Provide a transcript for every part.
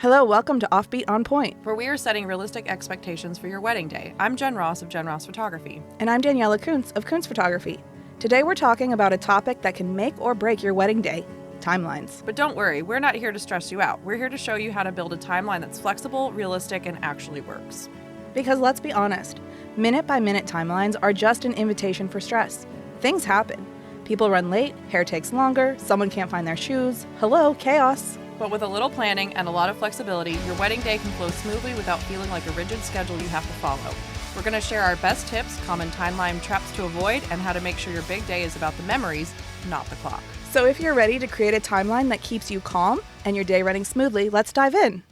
Hello, welcome to Offbeat On Point. Where we are setting realistic expectations for your wedding day. I'm Jen Ross of Jen Ross Photography. And I'm Daniela Kuntz of Kuntz Photography. Today we're talking about a topic that can make or break your wedding day, timelines. But don't worry, we're not here to stress you out. We're here to show you how to build a timeline that's flexible, realistic, and actually works. Because let's be honest, minute-by-minute timelines are just an invitation for stress. Things happen. People run late, hair takes longer, someone can't find their shoes. Hello, chaos. But with a little planning and a lot of flexibility, your wedding day can flow smoothly without feeling like a rigid schedule you have to follow. We're going to share our best tips, common timeline traps to avoid, and how to make sure your big day is about the memories, not the clock. So if you're ready to create a timeline that keeps you calm and your day running smoothly, let's dive in.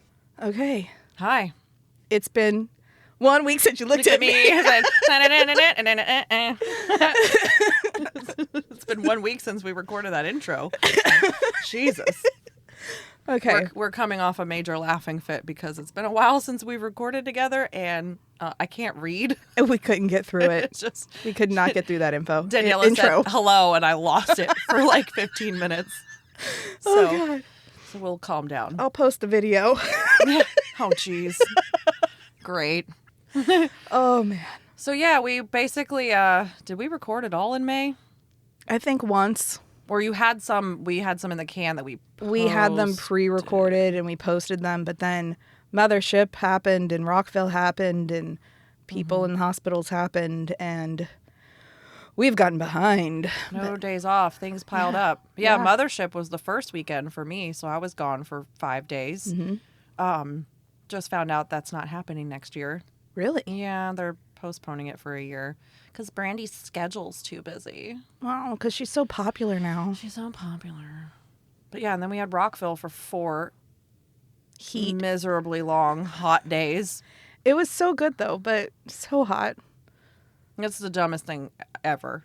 Okay. Hi. It's been 1 week since you looked at me. It's been 1 week since we recorded that intro. Jesus. Okay. We're coming off a major laughing fit because it's been a while since we've recorded together, and I can't read. We couldn't get through it. We could not get through that info. Daniela intro. said hello, and I lost it for like 15 minutes. God. So we'll calm down. I'll post the video. Oh, jeez. Great. Oh, man. So, yeah, we basically, did we record it all in May? I think once. Or we had some in the can that we posted. We had them pre-recorded and we posted them, but then Mothership happened and Rockville happened and people in hospitals happened and we've gotten behind. No days off. Things piled up. Yeah, Mothership was the first weekend for me, so I was gone for 5 days. Just found out that's not happening next year. Really? Yeah, they're postponing it for a year because Brandy's schedule's too busy. Well, because she's so popular now. She's so popular. But yeah, and then we had Rockville for 4 miserably long, hot days. It was so good, though, but so hot. It's the dumbest thing ever.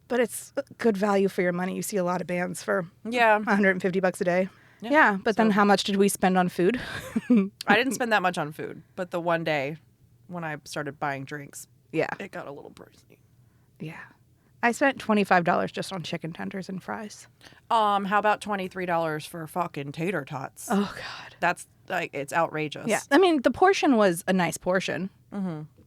But it's good value for your money. You see a lot of bands for $150 a day. Yeah, but then how much did we spend on food? I didn't spend that much on food, but the one day when I started buying drinks, it got a little pricey. Yeah. I spent $25 just on chicken tenders and fries. How about $23 for fucking tater tots? Oh, God. That's, like, it's outrageous. Yeah. I mean, the portion was a nice portion,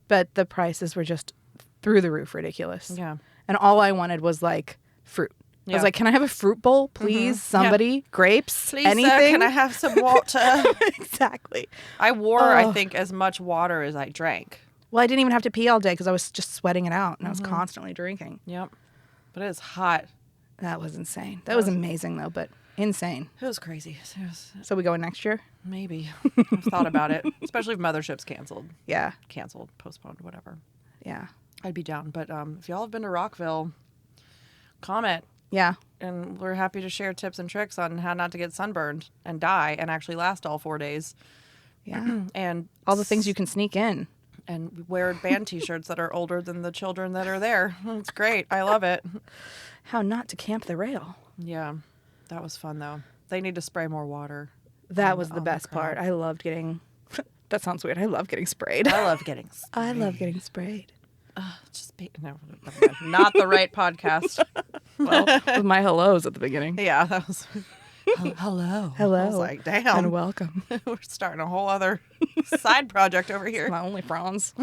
but the prices were just through the roof ridiculous. Yeah. And all I wanted was, like, fruit. I was like, can I have a fruit bowl, please? Somebody? Grapes? Please, anything? Can I have some water? Exactly. I wore, I think, as much water as I drank. Well, I didn't even have to pee all day because I was just sweating it out, and I was constantly drinking. Yep. But it was hot. That was insane. That was amazing, though, but insane. It was crazy. So we going next year? Maybe. I've thought about it, especially if Mothership's canceled. Yeah. Canceled, postponed, whatever. Yeah. I'd be down. But if y'all have been to Rockville, comment. Yeah. And we're happy to share tips and tricks on how not to get sunburned and die and actually last all 4 days. Yeah. And all the things you can sneak in. And wear band T-shirts that are older than the children that are there. It's great. I love it. How not to camp the rail. Yeah. That was fun, though. They need to spray more water. That was the best part. I loved getting... That sounds weird. I love getting sprayed. I love getting sprayed. I love getting sprayed. No, not the right podcast. Well, with my hellos at the beginning. Yeah, that was... Hello. Hello. I was like, damn. And welcome. We're starting a whole other side project over here. My only Franz.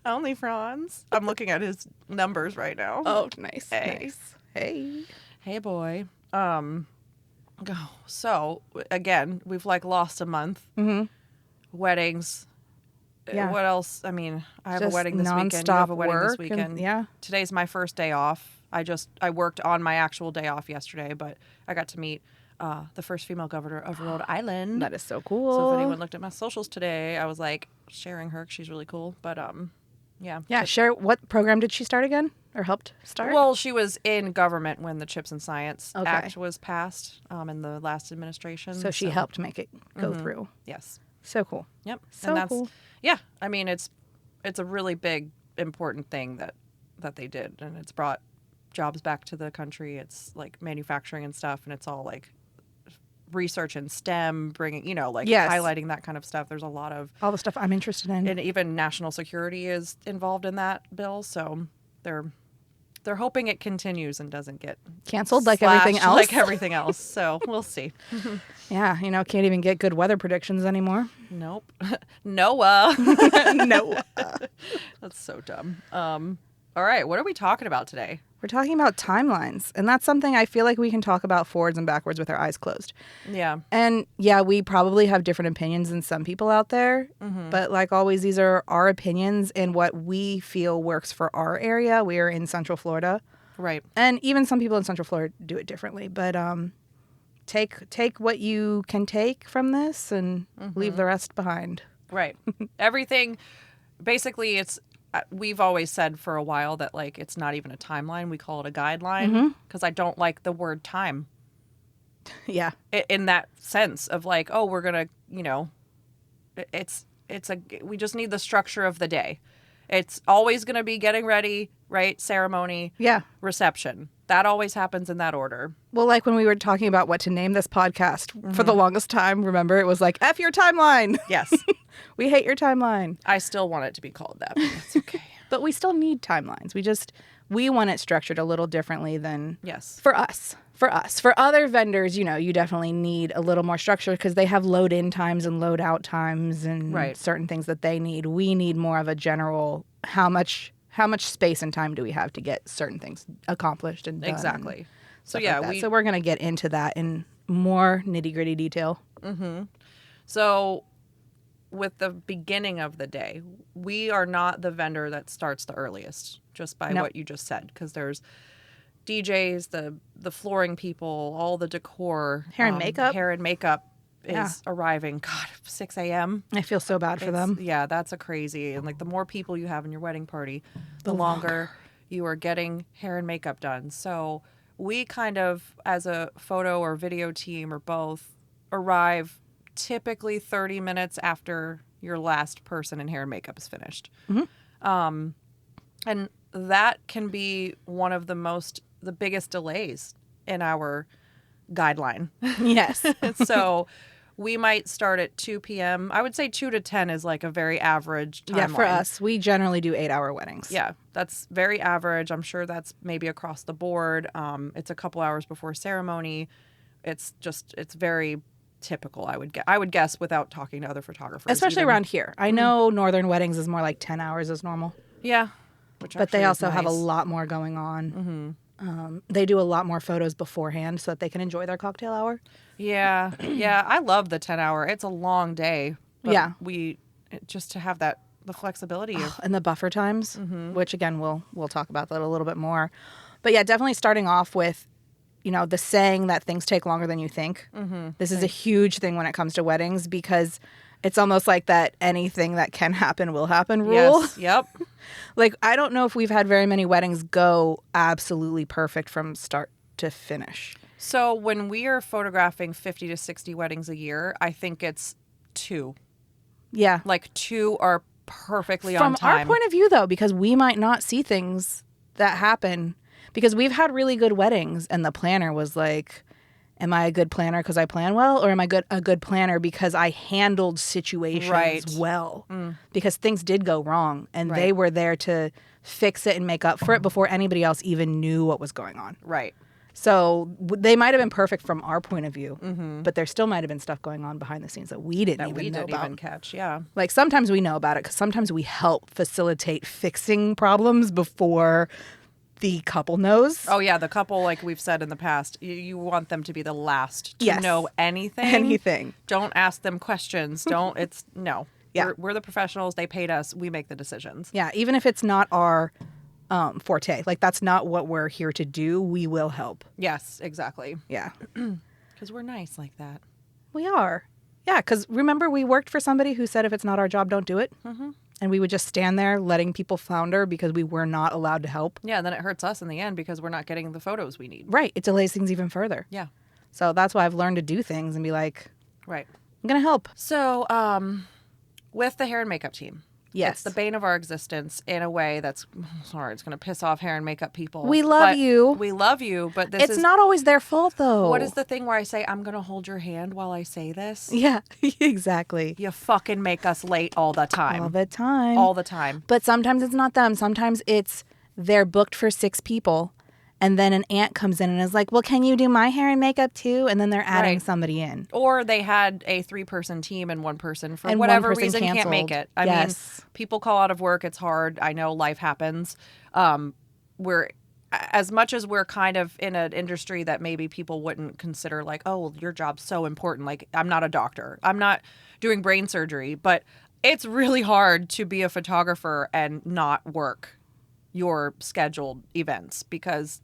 Only Franz. I'm looking at his numbers right now. Oh, nice. Hey. Nice. Hey. Hey, boy. So, again, we've like lost a month. Weddings. Yeah. What else? I mean, I have Just a wedding this weekend. You have a wedding this weekend. Today's my first day off. I worked on my actual day off yesterday, but I got to meet the first female governor of Rhode Island. That is so cool. So if anyone looked at my socials today, I was like sharing her 'cause she's really cool. But yeah. Yeah, share. What program did she start again or helped start? Well, she was in government when the Chips and Science Act was passed in the last administration. So she helped make it go through. Yes. So cool. Yep. So and that's, cool. Yeah. I mean, it's a really big, important thing that they did, and it's brought jobs back to the country. It's like manufacturing and stuff, and it's all like research and STEM, bringing, highlighting that kind of stuff. There's a lot of all the stuff I'm interested in, and even national security is involved in that bill. So they're They're hoping it continues and doesn't get Canceled like everything slashed else. like everything else. So we'll see. Yeah, can't even get good weather predictions anymore. Nope. Noah. No. That's so dumb. All right, what are we talking about today? We're talking about timelines, and that's something I feel like we can talk about forwards and backwards with our eyes closed. Yeah. And yeah, we probably have different opinions than some people out there, but like always, these are our opinions and what we feel works for our area. We are in Central Florida. Right. And even some people in Central Florida do it differently, but take what you can take from this and leave the rest behind. Right. Everything, basically, we've always said for a while that, like, it's not even a timeline. We call it a guideline because I don't like the word time. Yeah. In that sense of, like, oh, we're going to, we just need the structure of the day. It's always going to be getting ready, right? Ceremony, Yeah. reception. That always happens in that order. Well, like when we were talking about what to name this podcast for the longest time, remember, it was like, F your timeline. Yes. We hate your timeline. I still want it to be called that, but that's okay. But we still need timelines. We want it structured a little differently than Yes. for us. For other vendors, you definitely need a little more structure because they have load in times and load out times and certain things that they need. We need more of a general how much space and time do we have to get certain things accomplished and done. Exactly. So Yeah, yeah, so we're going to get into that in more nitty-gritty detail. So with the beginning of the day, we are not the vendor that starts the earliest, just by what you just said, because there's DJs, the flooring people, all the decor. Hair and makeup. Hair and makeup is arriving, 6 a.m. I feel so bad for them. Yeah, that's a crazy. And like the more people you have in your wedding party, the longer you are getting hair and makeup done. So we kind of, as a photo or video team or both, arrive typically 30 minutes after your last person in hair and makeup is finished. And that can be one of the biggest delays in our guideline. Yes. So we might start at 2 p.m. I would say 2 to 10 is like a very average timeline. Yeah, for us, we generally do 8-hour weddings. Yeah, that's very average. I'm sure that's maybe across the board. It's a couple hours before ceremony. It's very typical, I would guess, without talking to other photographers. Especially around here. I know northern weddings is more like 10 hours is normal. Yeah. But they also have a lot more going on. They do a lot more photos beforehand so that they can enjoy their cocktail hour. Yeah. Yeah. I love the 10-hour. It's a long day. But just to have the flexibility of... And the buffer times, which again, we'll talk about that a little bit more. But yeah, definitely starting off with, the saying that things take longer than you think. This is a huge thing when it comes to weddings because it's almost like that anything that can happen will happen rule. Yes. Yep. Like, I don't know if we've had very many weddings go absolutely perfect from start to finish. So when we are photographing 50 to 60 weddings a year, I think it's 2. Yeah. Like 2 are perfectly on time. From our point of view, though, because we might not see things that happen. Because we've had really good weddings, and the planner was like, am I a good planner because I plan well, or am I a good planner because I handled situations well? Because things did go wrong, and they were there to fix it and make up for it before anybody else even knew what was going on. Right. So they might have been perfect from our point of view, but there still might have been stuff going on behind the scenes that we didn't even catch. Yeah. Like sometimes we know about it because sometimes we help facilitate fixing problems before the couple knows. Oh, yeah. The couple, like we've said in the past, you want them to be the last to know anything. Anything. Don't ask them questions. No. Yeah. We're the professionals. They paid us. We make the decisions. Yeah. Even if it's not our forte, like that's not what we're here to do, we will help. Yes, exactly. Yeah. Because we're nice like that. We are. Yeah. Because remember, we worked for somebody who said if it's not our job, don't do it. And we would just stand there letting people flounder because we were not allowed to help. Yeah, and then it hurts us in the end because we're not getting the photos we need. Right. It delays things even further. Yeah. So that's why I've learned to do things and be like, right, I'm going to help. So with the hair and makeup team, it's the bane of our existence in a way that's, sorry, it's going to piss off hair and makeup people. We love you. We love you, but it's not always their fault, though. What is the thing where I say, I'm going to hold your hand while I say this? Yeah, exactly. You fucking make us late all the time. All the time. All the time. But sometimes it's not them. Sometimes it's they're booked for 6 people. And then an aunt comes in and is like, well, can you do my hair and makeup too? And then they're adding somebody in. Or they had a 3-person team and one person for And whatever one person reason can't make canceled. it. I mean, Yes. people call out of work. It's hard. I know life happens. We're as much as we're kind of in an industry that maybe people wouldn't consider like, oh, your job's so important. Like, I'm not a doctor. I'm not doing brain surgery. But it's really hard to be a photographer and not work your scheduled events because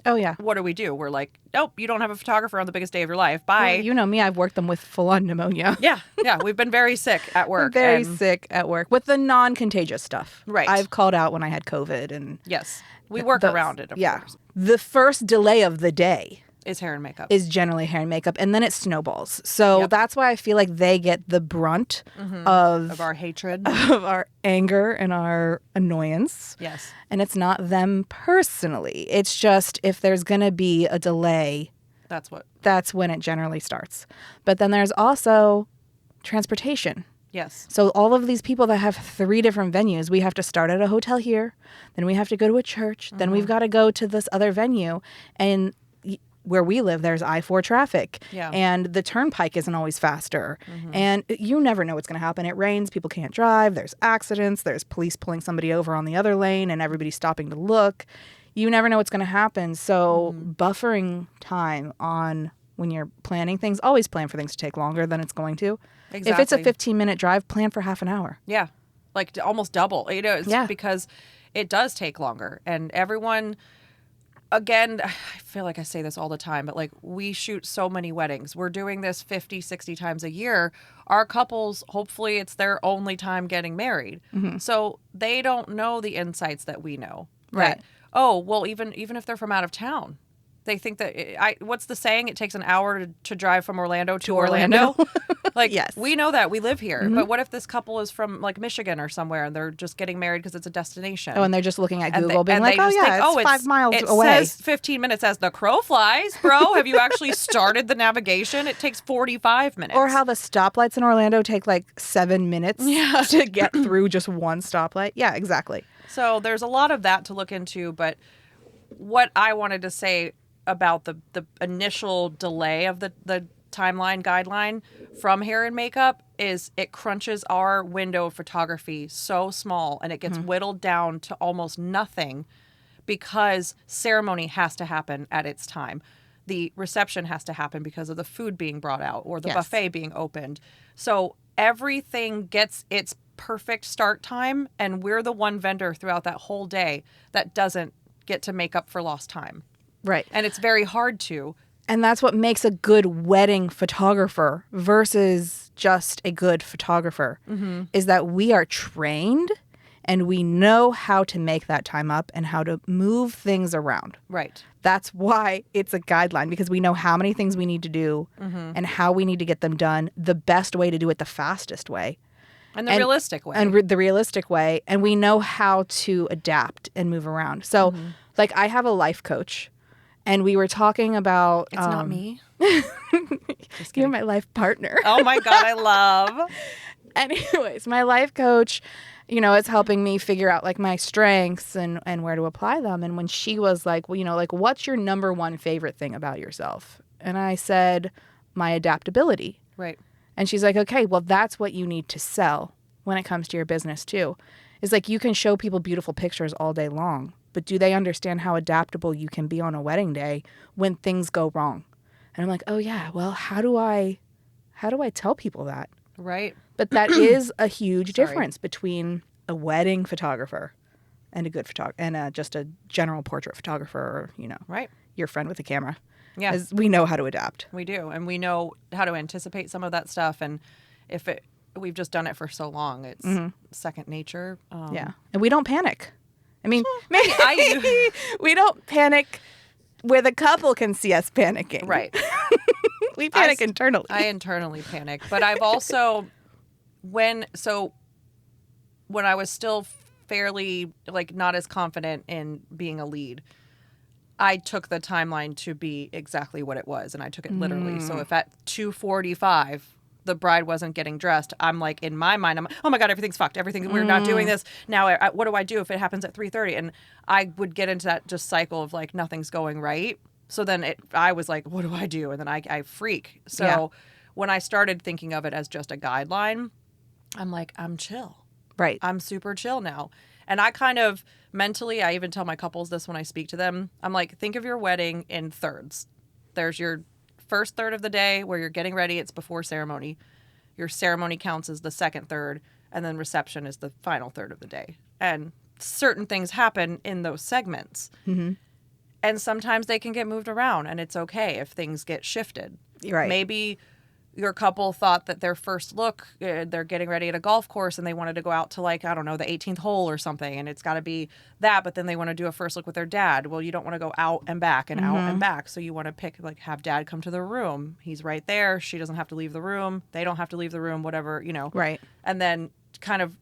Oh, yeah. what do? We're like, nope, you don't have a photographer on the biggest day of your life. Bye. Well, you know me, I've worked them with full-on pneumonia. Yeah. We've been very sick at work. Very sick at work with the non-contagious stuff. Right. I've called out when I had COVID. And yes, we work around it, of course. The first delay of the day Is hair and makeup. is generally hair and makeup, and then it snowballs. So that's why I feel like they get the brunt of our hatred. of our anger and our annoyance. Yes. And it's not them personally. It's just if there's going to be a delay, that's when it generally starts. But then there's also transportation. Yes. So all of these people that have 3 different venues, we have to start at a hotel here, then we have to go to a church, then we've got to go to this other venue. And where we live, there's I-4 traffic. Yeah. And the turnpike isn't always faster. And you never know what's going to happen. It rains, people can't drive, there's accidents, there's police pulling somebody over on the other lane and everybody stopping to look. You never know what's going to happen. So buffering time on when you're planning things, always plan for things to take longer than it's going to. Exactly. If it's a 15-minute drive, plan for half an hour. Yeah. Like almost double. You know, it's because it does take longer. And everyone... Again, I feel like I say this all the time, but like we shoot so many weddings. We're doing this 50, 60 times a year. Our couples, hopefully it's their only time getting married. So they don't know the insights that we know. Right. That, oh, well, even if they're from out of town, they think that, what's the saying? It takes an hour to drive from Orlando to Orlando. Like, yes. We know that. We live here. But what if this couple is from, like, Michigan or somewhere, and they're just getting married because it's a destination? Oh, and they're just looking at Google being like, oh, yeah, it's 5 miles away. It says 15 minutes as the crow flies, bro. Have you actually started the navigation? It takes 45 minutes. Or how the stoplights in Orlando take, like, 7 minutes to get through just one stoplight. Yeah, exactly. So there's a lot of that to look into. But what I wanted to say about the initial delay of the timeline guideline from hair and makeup is it crunches our window of photography so small and it gets whittled down to almost nothing because ceremony has to happen at its time. The reception has to happen because of the food being brought out or the buffet being opened. So everything gets its perfect start time, and we're the one vendor throughout that whole day that doesn't get to make up for lost time. Right. And it's very hard to. And that's what makes a good wedding photographer versus just a good photographer is that we are trained and we know how to make that time up and how to move things around. Right. That's why it's a guideline, because we know how many things we need to do and how we need to get them done, the best way to do it, the fastest way. And the realistic way. And the realistic way. And we know how to adapt and move around. So, like, I have a life coach. And we were talking about... It's not me. You're my life partner. Oh, my God. I love. Anyways, my life coach, you know, is helping me figure out, like, my strengths and where to apply them. And when she was like, well, you know, like, what's your number one favorite thing about yourself? And I said, my adaptability. Right. And she's like, okay, well, that's what you need to sell when it comes to your business, too. It's like you can show people beautiful pictures all day long. But do they understand how adaptable you can be on a wedding day when things go wrong? And I'm like, oh, yeah, well, how do I tell people that? Right. But that is a huge difference between a wedding photographer and a good photographer and just a general portrait photographer or, you know, your friend with a camera. Yeah. As we know how to adapt. We do. And we know how to anticipate some of that stuff. And we've just done it for so long, it's second nature. Yeah. And we don't panic. I mean, maybe we don't panic where the couple can see us panicking. Right. We panic internally. I internally panic. But I've also, when I was still fairly, like, not as confident in being a lead, I took the timeline to be exactly what it was. And I took it literally. So if at 2:45 the bride wasn't getting dressed, I'm like, in my mind, I'm like, oh my God, everything's fucked. We're not doing this. Now, what do I do if it happens at 3:30? And I would get into that just cycle of like, nothing's going right. So then I was like, what do I do? And then I freak. So when I started thinking of it as just a guideline, I'm like, I'm chill. Right. I'm super chill now. And I kind of mentally, I even tell my couples this when I speak to them. I'm like, think of your wedding in thirds. There's your first third of the day where you're getting ready. It's before ceremony. Your ceremony counts as the second third, and then reception is the final third of the day. And certain things happen in those segments. Mm-hmm. And sometimes they can get moved around, and it's okay if things get shifted. Right. Maybe your couple thought that their first look, they're getting ready at a golf course and they wanted to go out to like, I don't know, the 18th hole or something. And it's got to be that. But then they want to do a first look with their dad. Well, you don't want to go out and back and out and back. So you want to pick, like, have dad come to the room. He's right there. She doesn't have to leave the room. They don't have to leave the room, whatever, you know. Right. And then kind of,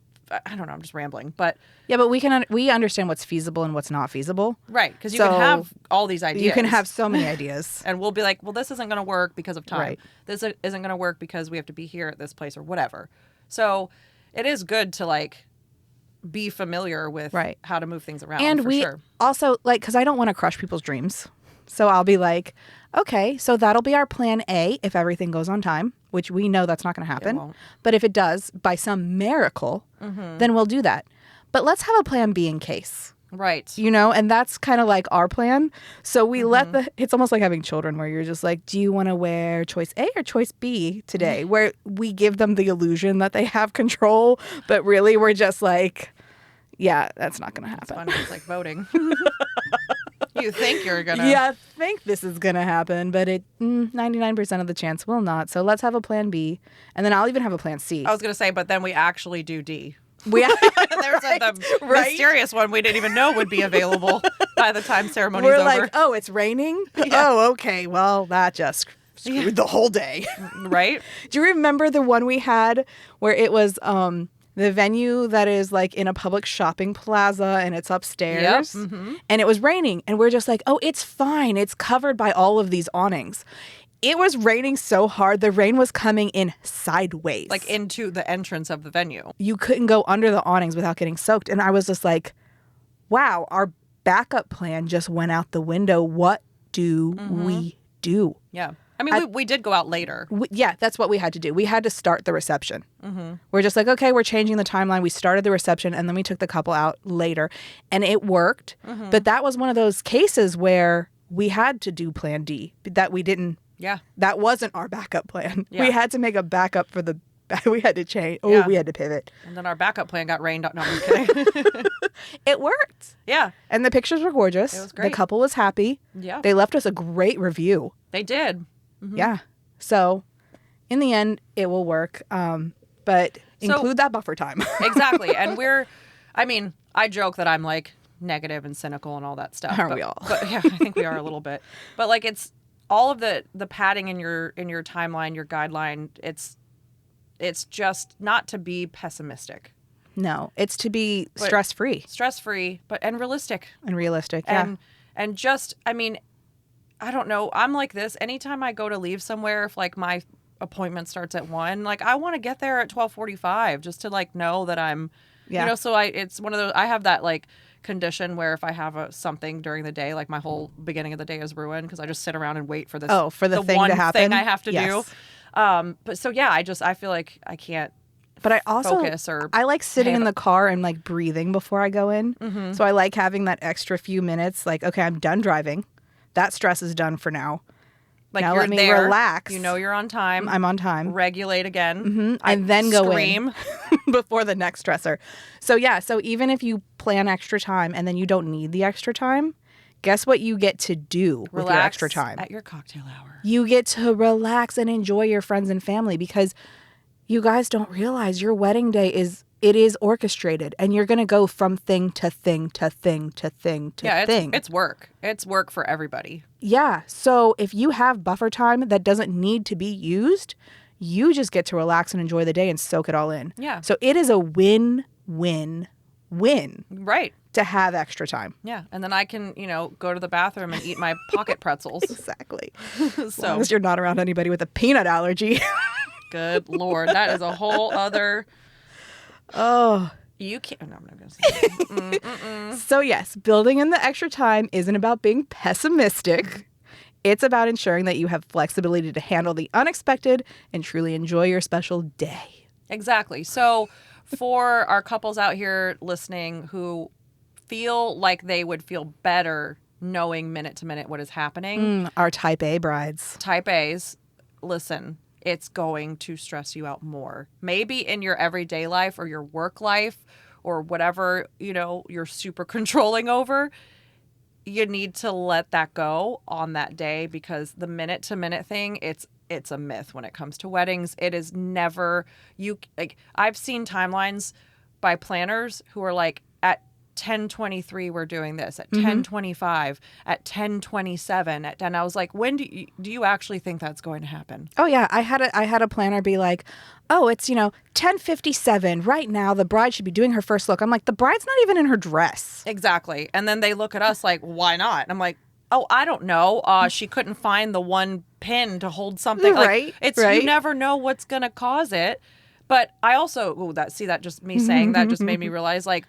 I don't know, I'm just rambling. But yeah, but we understand what's feasible and what's not feasible. Right. Because you can have all these ideas. You can have so many ideas. And we'll be like, well, this isn't going to work because of time. Right. This isn't going to work because we have to be here at this place or whatever. So it is good to like be familiar with how to move things around. And for we sure. also, like, because I don't want to crush people's dreams. So I'll be like, okay, so that'll be our plan A if everything goes on time, which we know that's not going to happen. But if it does, by some miracle, then we'll do that. But let's have a plan B in case. Right. You know, and that's kind of like our plan. So we it's almost like having children where you're just like, do you want to wear choice A or choice B today? Where we give them the illusion that they have control, but really we're just like, yeah, that's not going to happen. It's funny. It's like voting. You think you're going to. Yeah, think this is going to happen, but 99% of the chance will not. So let's have a plan B. And then I'll even have a plan C. I was going to say, but then we actually do D. There's the mysterious one we didn't even know would be available by the time ceremony's over. We're like, oh, it's raining? Yeah. Oh, okay. Well, that just screwed the whole day. Right? Do you remember the one we had where it was the venue that is like in a public shopping plaza and it's upstairs? Yep. Mm-hmm. And it was raining and we're just like, oh, it's fine. It's covered by all of these awnings. It was raining so hard, the rain was coming in sideways. Like into the entrance of the venue. You couldn't go under the awnings without getting soaked. And I was just like, wow, our backup plan just went out the window. What do we do? Yeah. I mean, we did go out later. That's what we had to do. We had to start the reception. We're just like, okay, we're changing the timeline. We started the reception and then we took the couple out later. And it worked. But that was one of those cases where we had to do plan D that we didn't. Yeah. That wasn't our backup plan. Yeah. We had to make a backup for the... We had to change. Oh, we had to pivot. And then our backup plan got rained on. No, I'm kidding. It worked. Yeah. And the pictures were gorgeous. It was great. The couple was happy. Yeah. They left us a great review. They did. Yeah. So, in the end, it will work. But include that buffer time. Exactly. And I joke that I'm like negative and cynical and all that stuff. Aren't we all? But yeah, I think we are a little bit. But like it's all of the padding in your timeline, your guideline, it's just not to be pessimistic. No, it's to be stress-free. Stress-free, and realistic. And realistic, yeah. And just, I mean, I don't know. I'm like this. Anytime I go to leave somewhere, if like my appointment starts at 1, like I want to get there at 12:45 just to like know that I'm, you know, so it's one of those, I have that like condition where if I have something during the day, like my whole beginning of the day is ruined because I just sit around and wait for this. Oh, for the thing one to happen. Thing I have to do. But so yeah, I feel like I can't. But I also focus or I like sitting in the car and like breathing before I go in. So I like having that extra few minutes. Like, okay, I'm done driving. That stress is done for now. Like now let me relax. You know you're on time. I'm on time. Regulate again. And then go scream in before the next stressor. So yeah, so even if you plan extra time and then you don't need the extra time, guess what you get to do with your extra time? At your cocktail hour. You get to relax and enjoy your friends and family because you guys don't realize your wedding day is orchestrated and you're going to go from thing to thing to thing to thing to thing. It's work. It's work for everybody. Yeah. So if you have buffer time that doesn't need to be used, you just get to relax and enjoy the day and soak it all in. Yeah. So it is a win-win-win. Right. To have extra time. Yeah. And then I can, go to the bathroom and eat my pocket pretzels. Exactly. So as long as you're not around anybody with a peanut allergy. Good Lord. That is a whole other. Oh. You can't. No, I'm not going to say that. So, yes, building in the extra time isn't about being pessimistic. It's about ensuring that you have flexibility to handle the unexpected and truly enjoy your special day. Exactly. So, for our couples out here listening who feel like they would feel better knowing minute to minute what is happening, Our type A brides. type A's, listen, it's going to stress you out more. Maybe in your everyday life or your work life or whatever, you're super controlling over. You need to let that go on that day, because the minute to minute thing, it's a myth when it comes to weddings. It is never I've seen timelines by planners who are like, at 10:23 we're doing this, at 10:25, at 10:27, and I was like, when do you actually think that's going to happen? Oh yeah, I had a planner be like, "Oh, it's 10:57 right now. The bride should be doing her first look." I'm like, "The bride's not even in her dress." Exactly. And then they look at us like, "Why not?" And I'm like, "Oh, I don't know. She couldn't find the one pin to hold something." Right. You never know what's going to cause it. But I also that just me saying that just made me realize, like,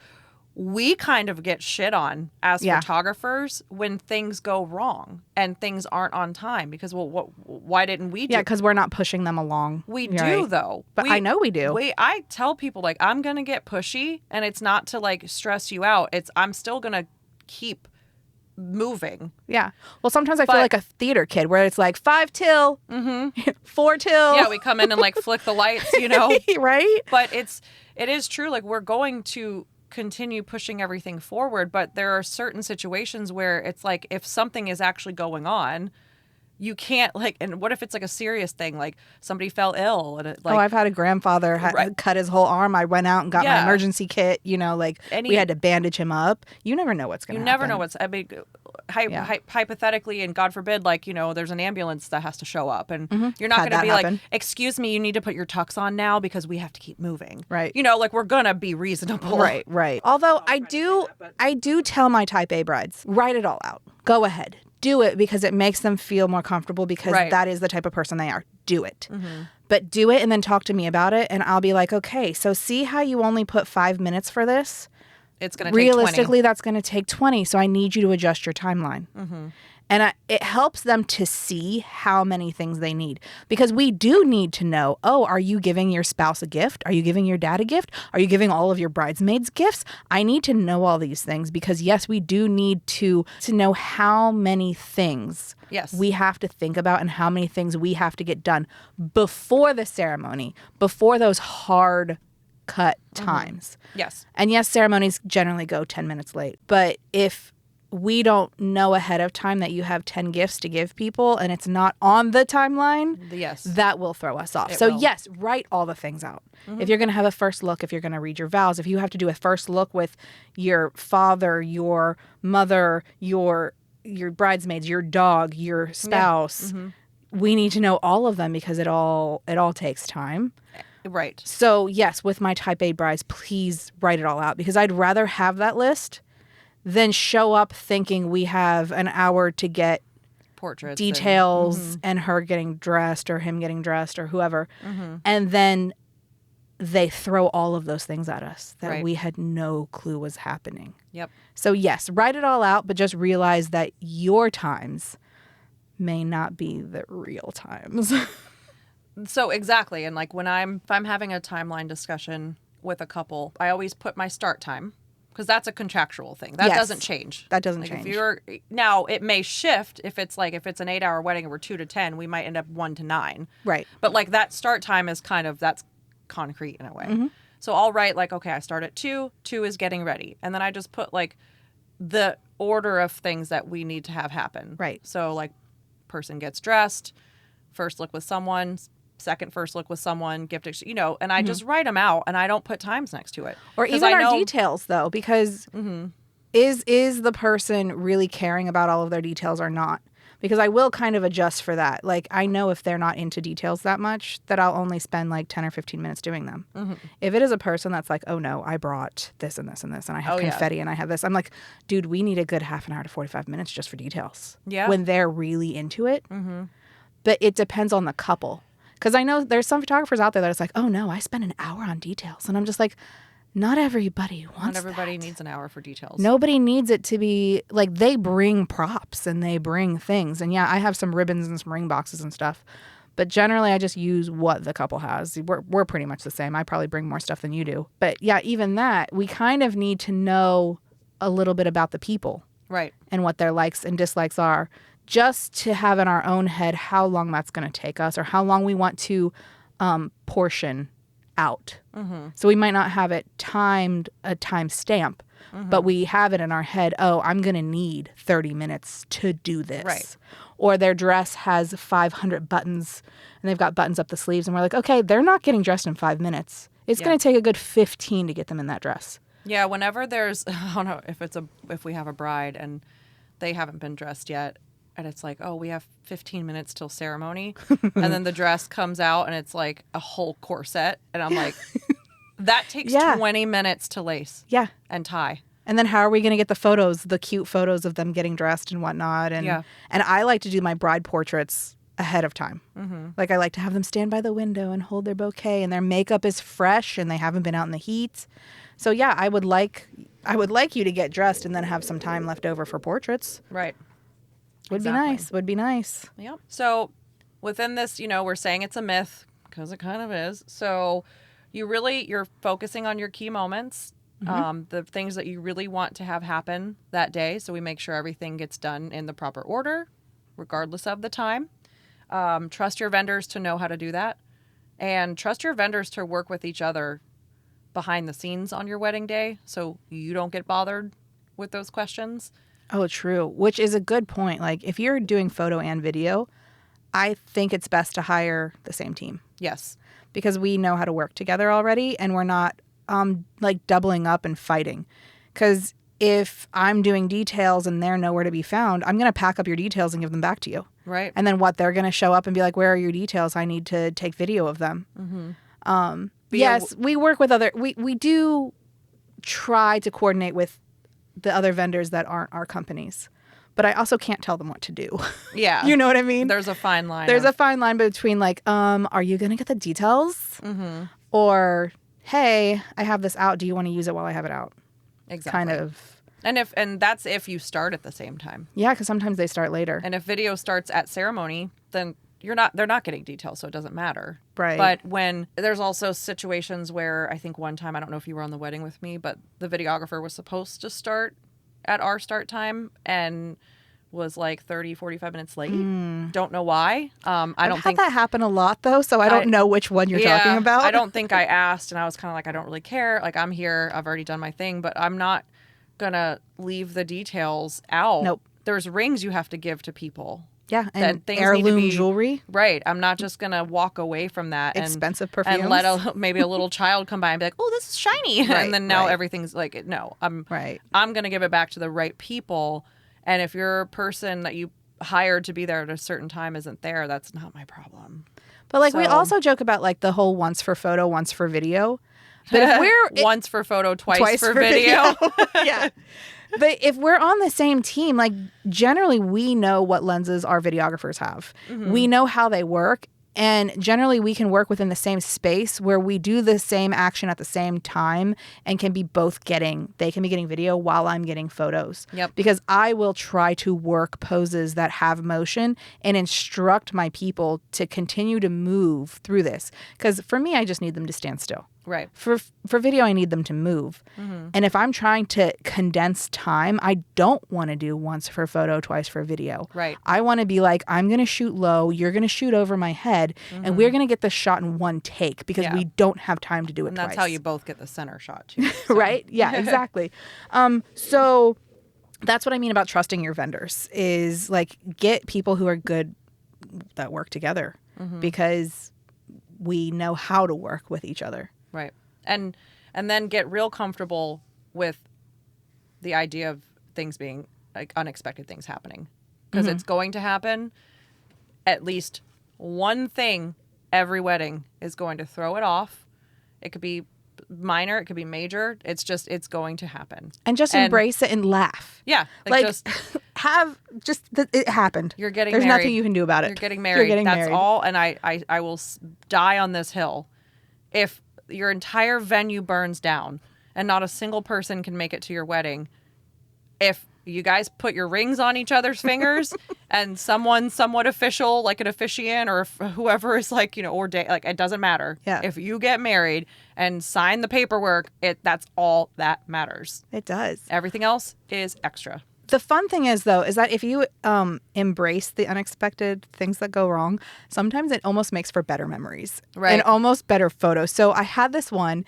we kind of get shit on as photographers when things go wrong and things aren't on time, because, why didn't we do? Yeah, because we're not pushing them along. We do, though. But I know we do. I tell people, like, I'm going to get pushy, and it's not to, like, stress you out. I'm still going to keep moving. Yeah. Well, sometimes I feel like a theater kid where it's like 5 till, 4 till. Yeah, we come in and, like, flick the lights, Right? But it is true. Like, we're going to continue pushing everything forward, but there are certain situations where it's like, if something is actually going on, you can't, like, and what if it's like a serious thing, like somebody fell ill and I've had a grandfather cut his whole arm. I went out and got my emergency kit, we had to bandage him up. You never know what's going to happen. You never know I mean, hypothetically, and God forbid, like, there's an ambulance that has to show up, and you're not going to be like, "Excuse me, you need to put your tux on now because we have to keep moving." Right. Like, we're going to be reasonable. Right. Although I do tell my type A brides, write it all out. Go ahead. Do it, because it makes them feel more comfortable, because that is the type of person they are. Do it. But do it and then talk to me about it, and I'll be like, okay, so see how you only put 5 minutes for this? It's going to take 20. Realistically, that's going to take 20, so I need you to adjust your timeline. And it helps them to see how many things they need, because we do need to know, are you giving your spouse a gift? Are you giving your dad a gift? Are you giving all of your bridesmaids gifts? I need to know all these things, because yes, we do need to know how many things we have to think about and how many things we have to get done before the ceremony, before those hard cut times. Yes. And yes, ceremonies generally go 10 minutes late, but if we don't know ahead of time that you have 10 gifts to give people and it's not on the timeline, that will throw us off. Yes, write all the things out. If you're going to have a first look, if you're going to read your vows, if you have to do a first look with your father, your mother, your bridesmaids, your dog, your spouse, we need to know all of them, because it all takes time. Right. So yes, with my type A brides, please write it all out, because I'd rather have that list than show up thinking we have an hour to get portraits, details, and her getting dressed or him getting dressed or whoever. And then they throw all of those things at us that we had no clue was happening. Yep. So yes, write it all out, but just realize that your times may not be the real times. So exactly. And like if I'm having a timeline discussion with a couple, I always put my start time, because that's a contractual thing. That doesn't change. That doesn't change. Now it may shift if it's an 8-hour wedding and we're 2 to 10, we might end up 1 to 9. Right. But like that start time is that's concrete in a way. So I'll write like, okay, I start at 2. 2 is getting ready, and then I just put like the order of things that we need to have happen. Right. So like, person gets dressed, first look with someone, second first look with someone, gift and I just write them out, and I don't put times next to it. Or even our details, though, because is the person really caring about all of their details or not? Because I will kind of adjust for that. Like, I know if they're not into details that much, that I'll only spend like 10 or 15 minutes doing them. If it is a person that's like, oh no, I brought this and this and this, and I have confetti and I have this, I'm like, dude, we need a good half an hour to 45 minutes just for details. Yeah. When they're really into it. But it depends on the couple. Because I know there's some photographers out there that it's like, oh no, I spend an hour on details. And I'm just like, not everybody wants Not everybody that. needs an hour for details. Nobody needs it to be like, they bring props and they bring things. And yeah, I have some ribbons and some ring boxes and stuff. But generally, I just use what the couple has. We're pretty much the same. I probably bring more stuff than you do. But yeah, even that, we kind of need to know a little bit about the people. Right. And what their likes and dislikes are, just to have in our own head how long that's going to take us or how long we want to portion out. Mm-hmm. So we might not have it timed, a time stamp, but we have it in our head, oh, I'm going to need 30 minutes to do this. Right. Or their dress has 500 buttons and they've got buttons up the sleeves. And we're like, okay, they're not getting dressed in 5 minutes. It's going to take a good 15 to get them in that dress. Yeah, whenever there's, I don't know if we have a bride and they haven't been dressed yet, and it's like, oh, we have 15 minutes till ceremony, and then the dress comes out and it's like a whole corset, and I'm like, that takes 20 minutes to lace, and tie. And then how are we going to get the photos, the cute photos of them getting dressed and whatnot? And and I like to do my bride portraits ahead of time. Mm-hmm. Like I like to have them stand by the window and hold their bouquet, and their makeup is fresh and they haven't been out in the heat. So yeah, I would like you to get dressed and then have some time left over for portraits. Right. Would be nice. Would be nice. Yep. So within this, we're saying it's a myth because it kind of is. So you're focusing on your key moments, the things that you really want to have happen that day. So we make sure everything gets done in the proper order, regardless of the time. Trust your vendors to know how to do that, and trust your vendors to work with each other behind the scenes on your wedding day so you don't get bothered with those questions. Oh, true. Which is a good point. Like if you're doing photo and video, I think it's best to hire the same team. Yes. Because we know how to work together already and we're not like doubling up and fighting. Because if I'm doing details and they're nowhere to be found, I'm going to pack up your details and give them back to you. Right. And then they're going to show up and be like, where are your details? I need to take video of them. Mm-hmm. Yes, we work with we do try to coordinate with the other vendors that aren't our companies. But I also can't tell them what to do. Yeah. You know what I mean? There's a fine line. There's a fine line between like, are you going to get the details? Mm-hmm. Or, hey, I have this out. Do you want to use it while I have it out? Exactly. Kind of. And that's if you start at the same time. Yeah, because sometimes they start later. And if video starts at ceremony, then they're not getting details, so it doesn't matter. Right. But when there's also situations where I think one time, I don't know if you were on the wedding with me, but the videographer was supposed to start at our start time and was like 30, 45 minutes late. Don't know why. I don't think that happen a lot though, so I don't know which one you're talking about. I don't think I asked, and I was kind of like, I don't really care. Like, I'm here, I've already done my thing, but I'm not gonna leave the details out. Nope. There's rings you have to give to people. Yeah, and things heirloom jewelry. Right. I'm not just going to walk away from that. Expensive perfumes. And let maybe a little child come by and be like, oh, this is shiny. Right, and then now everything's like, no, I'm going to give it back to the right people. And if your person that you hired to be there at a certain time isn't there, that's not my problem. But like we also joke about like the whole once for photo, once for video. But if we're once for photo, twice for video. Yeah. But if we're on the same team, like generally we know what lenses our videographers have. Mm-hmm. We know how they work. And generally we can work within the same space where we do the same action at the same time and can be they can be getting video while I'm getting photos. Yep. Because I will try to work poses that have motion and instruct my people to continue to move through this. Because for me, I just need them to stand still. Right. For video, I need them to move. Mm-hmm. And if I'm trying to condense time, I don't want to do once for photo, twice for video. Right. I want to be like, I'm going to shoot low, you're going to shoot over my head, and we're going to get this shot in one take because we don't have time to do it and twice. And that's how you both get the center shot, too. So. Right? Yeah, exactly. So that's what I mean about trusting your vendors is like get people who are good that work together because we know how to work with each other. Right. And then get real comfortable with the idea of things being like unexpected things happening because it's going to happen. At least one thing every wedding is going to throw it off. It could be minor, it could be major. It's going to happen. And just embrace it and laugh. Yeah. Like it happened. You're getting There's married. nothing you can do about it. You're getting married. That's married. all. And I will die on this hill. If your entire venue burns down and not a single person can make it to your wedding, if you guys put your rings on each other's fingers and someone somewhat official, like an officiant or whoever is like, ordained, like it doesn't matter. Yeah. If you get married and sign the paperwork, that's all that matters. It does. Everything else is extra. The fun thing is, though, is that if you embrace the unexpected things that go wrong, sometimes it almost makes for better memories. Right. And almost better photos. So I had this one,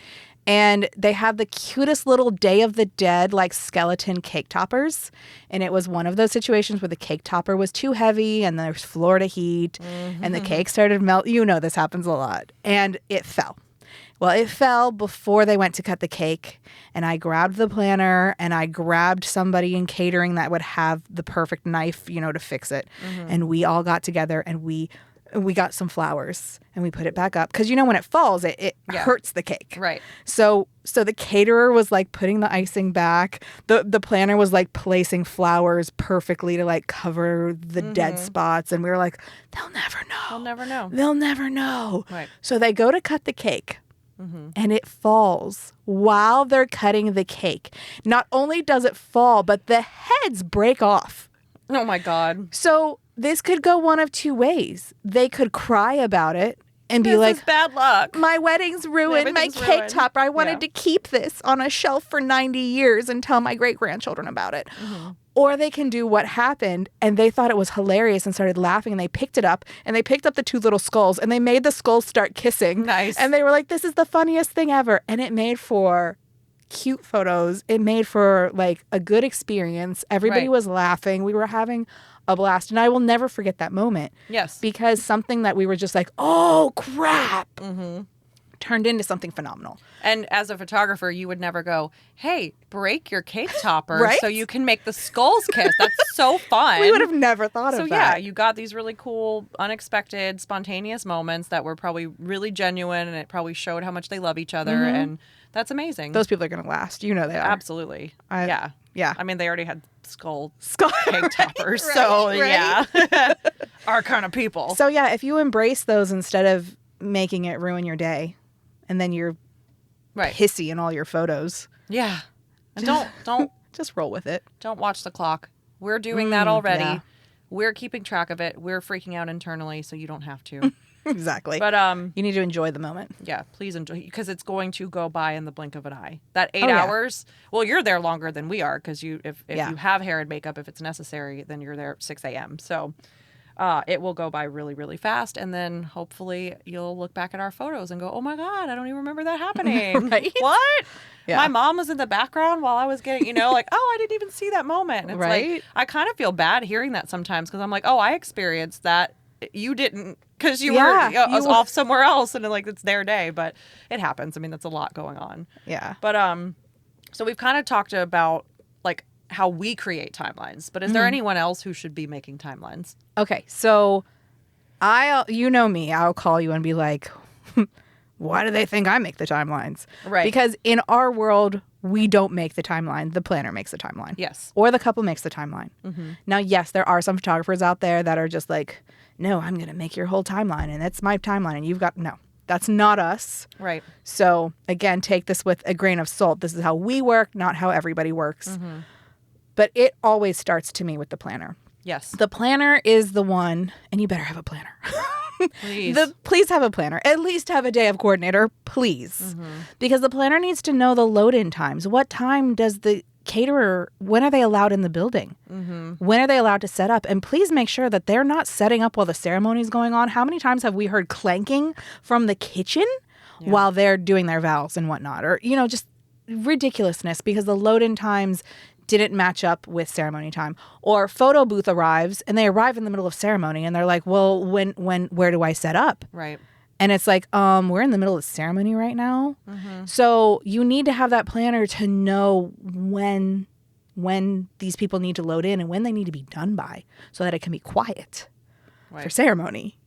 and they had the cutest little Day of the Dead, like skeleton cake toppers. And it was one of those situations where the cake topper was too heavy and there's Florida heat and the cake started to melt. This happens a lot. And it fell. Well, it fell before they went to cut the cake, and I grabbed the planner and I grabbed somebody in catering that would have the perfect knife, to fix it. And we all got together and we got some flowers and we put it back up because when it falls, it hurts the cake. Right. So the caterer was like putting the icing back. The planner was like placing flowers perfectly to like cover the dead spots, and we were like, they'll never know. They'll never know. They'll never know. Right. So they go to cut the cake. And it falls while they're cutting the cake. Not only does it fall, but the heads break off. Oh, my God. So this could go one of two ways. They could cry about it and be This is bad luck. my wedding's ruined, my cake topper. I wanted to keep this on a shelf for 90 years and tell my great-grandchildren about it. Or they can do what happened, and they thought it was hilarious and started laughing, and they picked it up, and they picked up the two little skulls, and they made the skulls start kissing. Nice. And they were like, this is the funniest thing ever. And it made for cute photos. It made for, like, a good experience. Everybody was laughing. We were having a blast. And I will never forget that moment. Yes. Because something that we were just like, oh, crap, turned into something phenomenal. And as a photographer, you would never go, hey, break your cake topper Right? so you can make the skulls kiss. That's so fun. We would have never thought of that. So, yeah, you got these really cool, unexpected, spontaneous moments that were probably really genuine, and it probably showed how much they love each other. And that's amazing. Those people are going to last. They are. Absolutely. Yeah. Yeah. I mean, they already had skull cake toppers. Right, so, right. yeah. Our kind of people. So, yeah, if you embrace those instead of making it ruin your day, and then you're pissy in all your photos. Yeah. And don't just roll with it. Don't watch the clock. We're doing that already. Yeah. We're keeping track of it. We're freaking out internally, so you don't have to. Exactly. But you need to enjoy the moment. Yeah, please enjoy, because it's going to go by in the blink of an eye. That 8 yeah. hours. Well, you're there longer than we are, because if you have hair and makeup, if it's necessary, then you're there at 6 a.m. So it will go by really, really fast, and then hopefully you'll look back at our photos and go, "Oh my God, I don't even remember that happening." Right? What? Yeah. My mom was in the background while I was getting, like, "Oh, I didn't even see that moment." And it's right? like, I kind of feel bad hearing that sometimes, because I'm like, "Oh, I experienced that. You didn't, because you were off somewhere else, and like it's their day." But it happens. I mean, that's a lot going on. Yeah. But so we've kind of talked about like how we create timelines. But is there anyone else who should be making timelines? Okay, so you know me, I'll call you and be like, why do they think I make the timelines? Right. Because in our world, we don't make the timeline. The planner makes the timeline. Yes. Or the couple makes the timeline. Now, yes, there are some photographers out there that are just like, no, I'm going to make your whole timeline, and that's my timeline, and you've got, no, that's not us. Right. So, again, take this with a grain of salt. This is how we work, not how everybody works. But it always starts to me with the planner. Yes. The planner is the one, and you better have a planner. Please. Please have a planner. At least have a day of coordinator, please. Because the planner needs to know the load-in times. What time does the caterer, when are they allowed in the building? When are they allowed to set up? And please make sure that they're not setting up while the ceremony is going on. How many times have we heard clanking from the kitchen while they're doing their vows and whatnot? Or, just ridiculousness, because the load-in times didn't match up with ceremony time. Or photo booth arrives and they arrive in the middle of ceremony and they're like, well, where do I set up? Right. And it's like, we're in the middle of ceremony right now. So you need to have that planner to know when these people need to load in and when they need to be done by, so that it can be quiet for ceremony,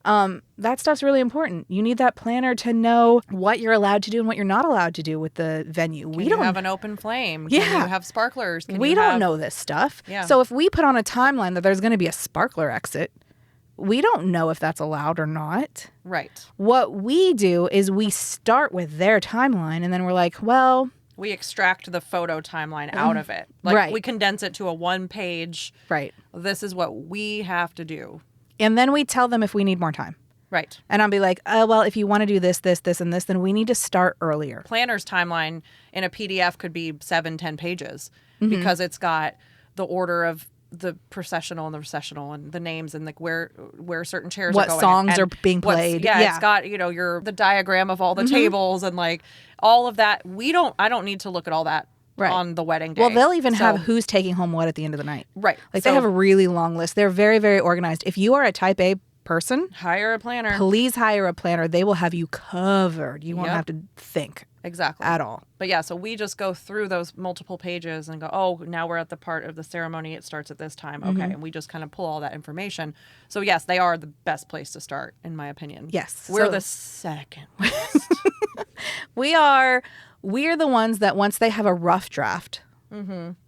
That stuff's really important. You need that planner to know what you're allowed to do and what you're not allowed to do with the venue. Can you have an open flame? Yeah. Can you have sparklers? We don't know this stuff. Yeah. So if we put on a timeline that there's going to be a sparkler exit, we don't know if that's allowed or not. Right. What we do is we start with their timeline and then we're like, well... We extract the photo timeline out of it. Like Right. we condense it to a one-page. Right. This is what we have to do. And then we tell them if we need more time. Right. And I'll be like, oh, well, if you want to do this, this, this, and this, then we need to start earlier. Planner's timeline in a PDF could be 7-10 pages because it's got the order of the processional and the recessional and the names and like where certain chairs are going. What songs and are being played. Yeah, it's got, the diagram of all the tables and like all of that. I don't need to look at all that on the wedding day. Well, they'll even have who's taking home what at the end of the night. Right. Like they have a really long list. They're very, very organized. If you are a type A person, hire a planner. Please hire a planner. They will have you covered. You won't have to think. Exactly. At all. But yeah, so we just go through those multiple pages and go, oh, now we're at the part of the ceremony. It starts at this time. Okay. And we just kind of pull all that information. So yes, they are the best place to start, in my opinion. Yes. We're the second best. We're the ones that once they have a rough draft,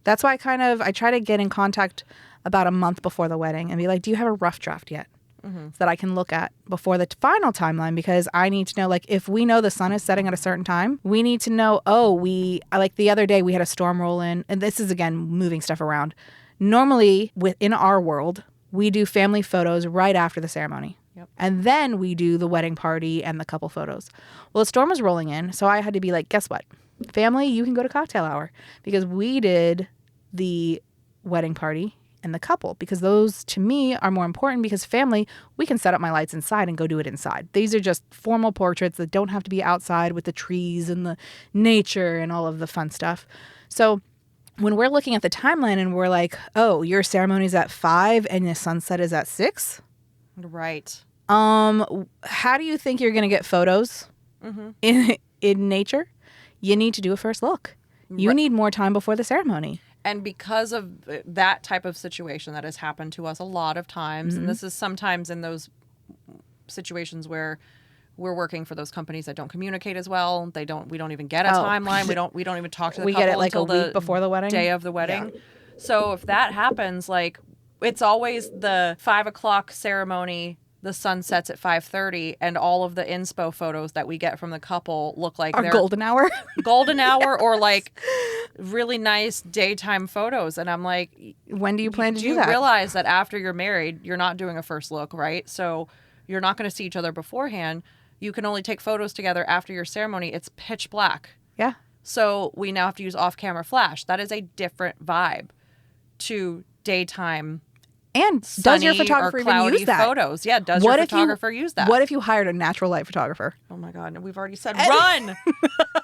that's why I try to get in contact about a month before the wedding and be like, do you have a rough draft yet? So that I can look at before the final timeline, because I need to know, like, if we know the sun is setting at a certain time, we need to know, like the other day we had a storm roll in, and this is, again, moving stuff around. Normally, within our world, we do family photos right after the ceremony. Yep. And then we do the wedding party and the couple photos. Well, the storm was rolling in, so I had to be like, guess what? Family, you can go to cocktail hour, because we did the wedding party and the couple, because those to me are more important, because family, we can set up my lights inside and go do it inside. These are just formal portraits that don't have to be outside with the trees and the nature and all of the fun stuff. So when we're looking at the timeline and we're like, oh, your ceremony's at 5 and the sunset is at 6. Right. How do you think you're going to get photos in nature? You need to do a first look. You need more time before the ceremony. And because of that type of situation that has happened to us a lot of times, and this is sometimes in those situations where we're working for those companies that don't communicate as well. We don't even get a timeline. We don't even talk to the couple get it like until a week before the wedding, day of the wedding. Yeah. So if that happens, like it's always the 5 o'clock ceremony. The sun sets at 5:30, and all of the inspo photos that we get from the couple look like they're golden hour, or like really nice daytime photos. And I'm like, when do you plan to do that? You realize that after you're married, you're not doing a first look, right? So you're not going to see each other beforehand. You can only take photos together after your ceremony. It's pitch black. Yeah. So we now have to use off-camera flash. That is a different vibe to daytime. And does your photographer even use that? Photos. Yeah, does your photographer use that? What if you hired a natural light photographer? Oh my God, we've already said run.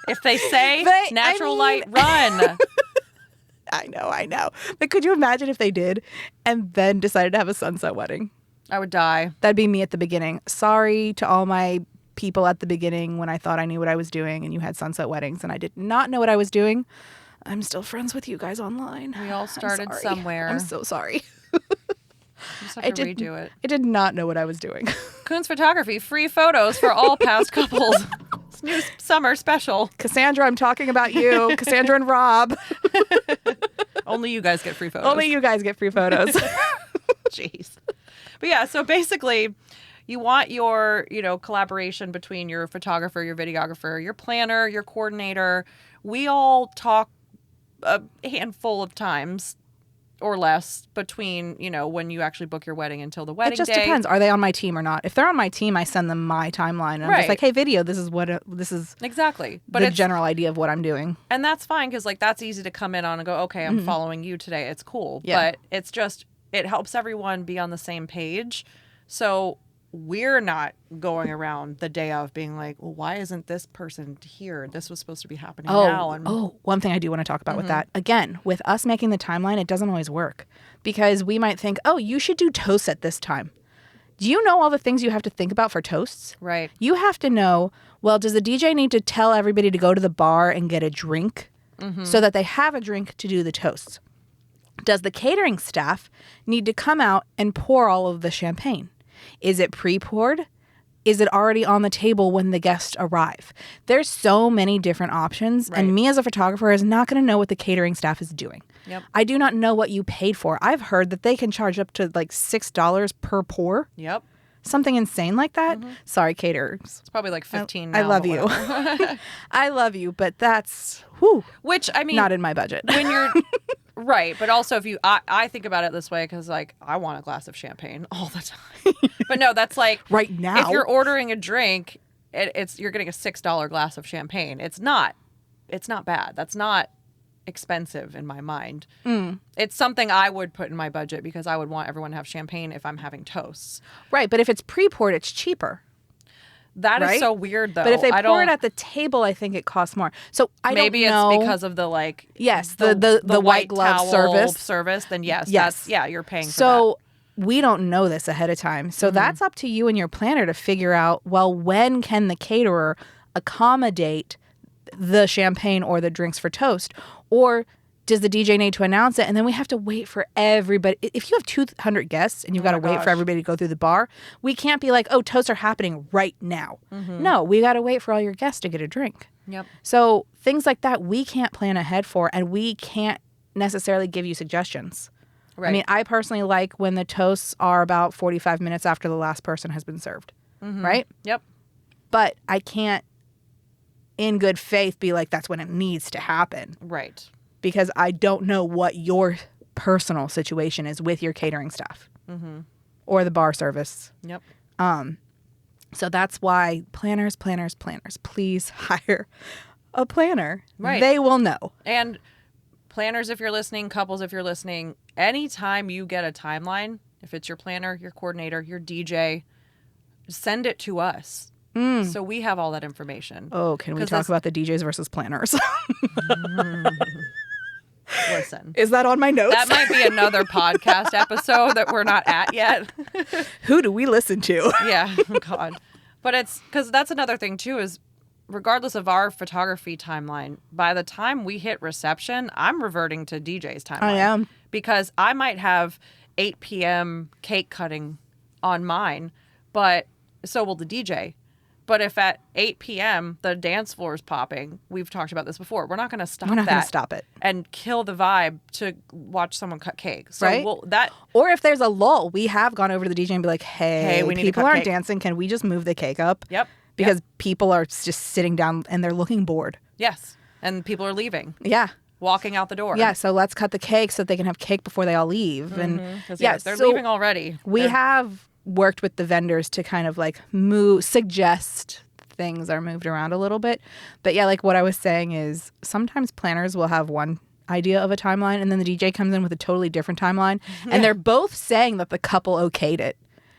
If they say natural light, run. I know. But could you imagine if they did and then decided to have a sunset wedding? I would die. That'd be me at the beginning. Sorry to all my people at the beginning when I thought I knew what I was doing and you had sunset weddings and I did not know what I was doing. I'm still friends with you guys online. We all started somewhere. I'm so sorry. You just have to redo it. I did not know what I was doing. Coons Photography, free photos for all past couples. It's new summer special. Cassandra, I'm talking about you. Cassandra and Rob. Only you guys get free photos. Only you guys get free photos. Jeez. But yeah, so basically you want your, collaboration between your photographer, your videographer, your planner, your coordinator. We all talk a handful of times or less between, when you actually book your wedding until the wedding day. It just depends. Are they on my team or not? If they're on my team, I send them my timeline. And I'm just like, hey, video, this is exactly. But the general idea of what I'm doing. And that's fine because, that's easy to come in on and go, okay, I'm following you today. It's cool. Yeah. But it's just, it helps everyone be on the same page. So we're not going around the day of being like, well, why isn't this person here? This was supposed to be happening now. And one thing I do want to talk about with that. Again, with us making the timeline, it doesn't always work because we might think, oh, you should do toasts at this time. Do you know all the things you have to think about for toasts? Right. You have to know, well, does the DJ need to tell everybody to go to the bar and get a drink so that they have a drink to do the toasts? Does the catering staff need to come out and pour all of the champagne? Is it pre-poured? Is it already on the table when the guests arrive? There's so many different options. Right. And me as a photographer is not going to know what the catering staff is doing. Yep. I do not know what you paid for. I've heard that they can charge up to like $6 per pour. Yep. Something insane like that. Sorry, caterers. It's probably like 15 I now, love but you. whatever. I love you, but that's Which, I mean, not in my budget. when you're right, but also if you I think about it this way, because like I want a glass of champagne all the time, but no, that's like Right now. if you're ordering a drink, you're getting a $6 glass of champagne. It's not bad. That's not expensive in my mind. It's something I would put in my budget because I would want everyone to have champagne if I'm having toasts. Right, but if it's pre-poured, it's cheaper. That is Right? so weird, though. But if they I pour it don't- at the table, I think it costs more. So I maybe don't know. it's because of the like Yes, the white glove towel service. Then yes, Yes. you're paying for So we don't know this ahead of time. So Mm-hmm. that's up to you and your planner to figure out, well, when can the caterer accommodate the champagne or the drinks for toast? Or does the DJ need to announce it? And then we have to wait for everybody. If you have 200 guests and you've got to wait for everybody to go through the bar, we can't be like, oh, toasts are happening right now. No, we got to wait for all your guests to get a drink. that. Yep. So things like that, we can't plan ahead for, and we can't necessarily give you suggestions. Right. I mean, I personally like when the toasts are about 45 minutes after the last person has been served, right? Yep. But I can't, in good faith, be like, that's when it needs to happen, Right. because I don't know what your personal situation is with your catering staff or the bar service. Yep. So that's why planners, please hire a planner. Right. They will know. And planners, if you're listening, couples, if you're listening, anytime you get a timeline, if it's your planner, your coordinator, your DJ, send it to us. So we have all that information. Oh, can we 'Cause talk this- about the DJs versus planners? Listen. Is that on my notes? That might be another podcast episode that we're not at yet. Who do we listen to? Yeah. Oh, God. But it's because that's another thing, too, is regardless of our photography timeline, by the time we hit reception, I'm reverting to DJ's timeline. I am. Because I might have 8 p.m. cake cutting on mine, but so will the DJ. But if at 8 p.m. the dance floor is popping, we've talked about this before, we're not going to stop We're not going that to stop it. and kill the vibe to watch someone cut cake. So Right? that Or if there's a lull, we have gone over to the DJ and be like, hey, we need to people cut aren't cake. dancing. Can we just move the cake up? Yep. Because people are just sitting down and they're looking bored. Yes. And people are leaving, Yeah. walking out the door. Yeah. So let's cut the cake so that they can have cake before they all leave. And They're so leaving already. We have worked with the vendors to kind of like suggest things are moved around a little bit. But yeah, like what I was saying is sometimes planners will have one idea of a timeline and then the DJ comes in with a totally different timeline and they're both saying that the couple okayed it.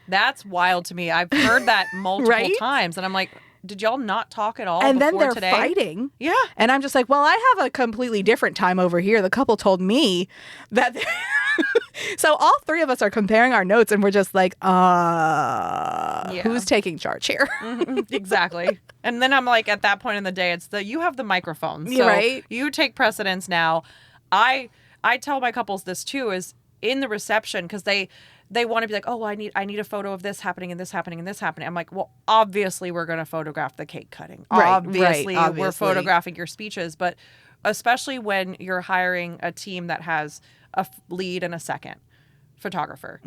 That's wild to me. I've heard that multiple Right? times, and I'm like, did y'all not talk at all And then before they're today? fighting. Yeah. And I'm just like, well, I have a completely different time over here. The couple told me that. So all three of us are comparing our notes and we're just like, who's taking charge here? Exactly. And then I'm like, at that point in the day, it's you have the microphone. So Right. you take precedence now. I tell my couples this too, is in the reception, because they want to be like, oh, I need a photo of this happening and this happening and this happening. I'm like, well, obviously we're going to photograph the cake cutting. Right, Obviously we're obviously. photographing your speeches. But especially when you're hiring a team that has a lead and a second photographer.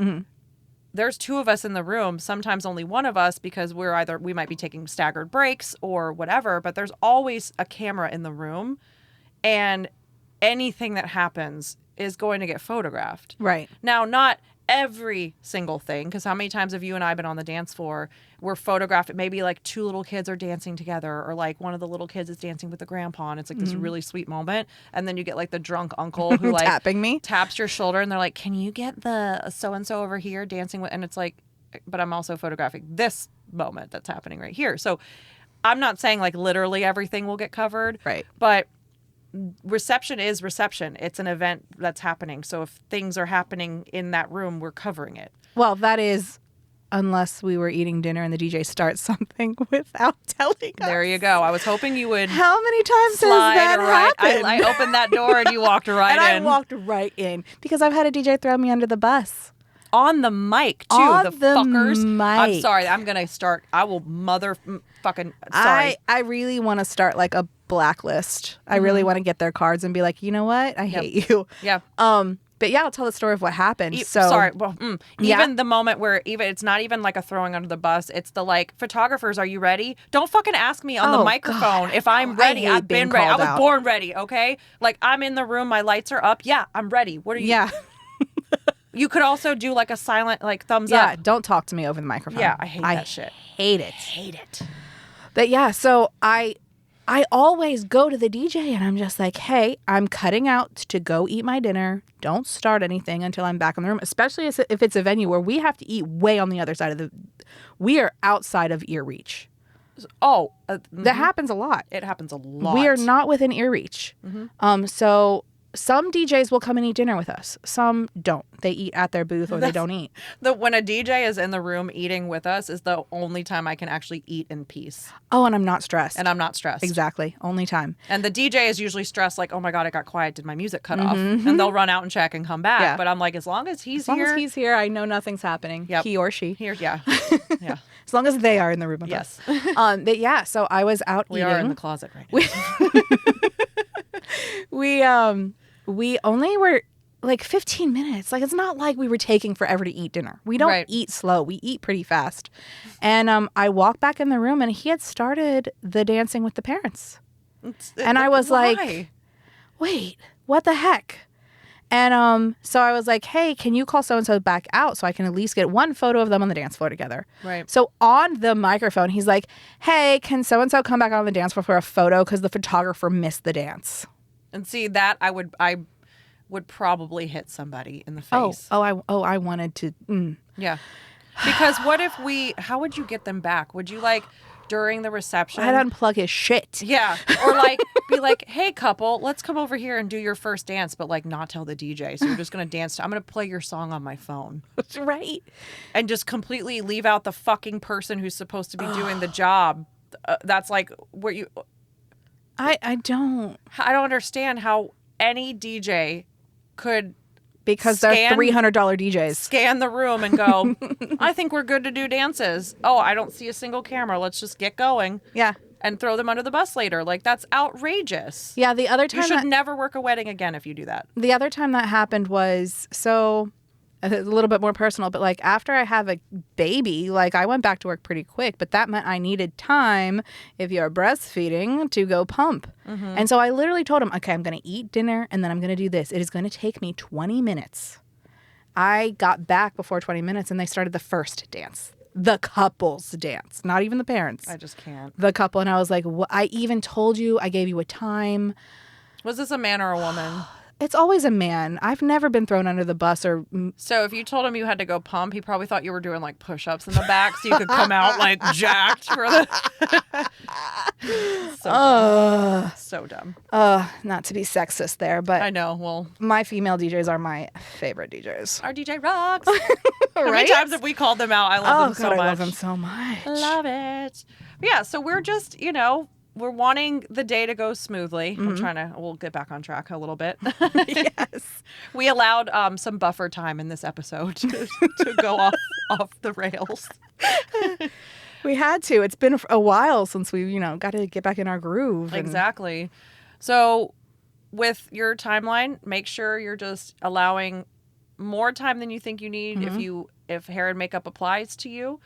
There's two of us in the room, sometimes only one of us, because we might be taking staggered breaks or whatever, but there's always a camera in the room, and anything that happens is going to get photographed. Right. Now, not every single thing, because how many times have you and I been on the dance floor, we're photographed, maybe like two little kids are dancing together, or like one of the little kids is dancing with the grandpa, and it's like this really sweet moment, and then you get like the drunk uncle who like Tapping me. taps your shoulder, and they're like, can you get the so-and-so over here dancing with, and it's like, but I'm also photographing this moment that's happening right here. So I'm not saying like literally everything will get covered, Right. but reception is reception. It's an event that's happening. So if things are happening in that room, we're covering it. Well, that is unless we were eating dinner and the DJ starts something without telling us. There you go. I was hoping you would How many times has slide that right. happened? I opened that door and you walked right and in. I walked right in because I've had a DJ throw me under the bus. on the mic too. On the the fuckers. I'm mic. sorry. I'm gonna start. I will fucking. Sorry. I really want to start like a blacklist. I really want to get their cards and be like, you know what? I hate you. Yeah. But yeah, I'll tell the story of what happened. Sorry. Well, Yeah. even the moment where it's not even like a throwing under the bus. It's the like, photographers, are you ready? Don't fucking ask me on the Oh, microphone God, if I'm ready. I hate I've been being ready. I called was out. born ready. Okay. Like I'm in the room. My lights are up. Yeah, I'm ready. What are you? Yeah. You could also do like a silent like thumbs Yeah. up. Don't talk to me over the microphone. Yeah, I hate that shit. Hate it. Hate it. But yeah, so I always go to the DJ and I'm just like, hey, I'm cutting out to go eat my dinner. Don't start anything until I'm back in the room, especially if it's a venue where we have to eat way on the other side of we are outside of ear reach. Oh, That happens a lot. it happens a lot. We are not within ear reach. So some DJs will come and eat dinner with us. Some don't. They eat at their booth or they don't eat. When a DJ is in the room eating with us is the only time I can actually eat in peace. Oh, and I'm not stressed. And I'm not stressed. Exactly. Only time. And the DJ is usually stressed like, oh my God, it got quiet. Did my music cut off? And they'll run out and check and come back. Yeah. But I'm like, as long as he's As long here. as he's here, I know nothing's happening. Yep. He or she. Here, yeah. Yeah. As long as they are in the room with Yes. us. But yeah, so I was out We eating. are in the closet right now. We only were like 15 minutes. Like, it's not like we were taking forever to eat dinner. We don't eat slow. We eat pretty fast. And I walked back in the room and he had started the dancing with the parents. And I was like, wait, what the heck? And so I was like, hey, can you call so-and-so back out so I can at least get one photo of them on the dance floor together? Right. So on the microphone, he's like, hey, can so-and-so come back on the dance floor for a photo because the photographer missed the dance? And see that I would probably hit somebody in the face. I wanted to. Yeah. Because what if how would you get them back? Would you like during the reception? I'd unplug his shit. Yeah. Or like be like, hey couple, let's come over here and do your first dance, but like not tell the DJ. So you're just going to dance. I'm going to play your song on my phone. Right. And just completely leave out the fucking person who's supposed to be doing the job. That's like where you. I don't. I don't understand how any DJ could because they're $300 DJs. Scan the room and go, I think we're good to do dances. Oh, I don't see a single camera. Let's just get going. Yeah. And throw them under the bus later. Like, that's outrageous. Yeah, the other time you should never work a wedding again if you do that. The other time that happened was a little bit more personal, but like after I have a baby, like I went back to work pretty quick, but that meant I needed time if you're breastfeeding to go pump. And so I literally told him, okay, I'm going to eat dinner and then I'm going to do this. It is going to take me 20 minutes. I got back before 20 minutes and they started the first dance. The couple's dance, not even the parents. I just can't. The couple. And I was like, I even told you, I gave you a time. Was this a man or a woman? It's always a man. I've never been thrown under the bus or. So if you told him you had to go pump, he probably thought you were doing like push-ups in the back so you could come out like jacked for the. So dumb. Not to be sexist there, but I know. Well, my female DJs are my favorite DJs. our DJ rocks. How many Right? times have we called them out? I love them so God, much. I love them so much. Love it. Yeah, so we're just, we're wanting the day to go smoothly. We'll get back on track a little bit. Yes. We allowed some buffer time in this episode to go off the rails. We had to. It's been a while since we, got to get back in our groove. Exactly. So with your timeline, make sure you're just allowing more time than you think you need if hair and makeup applies to you.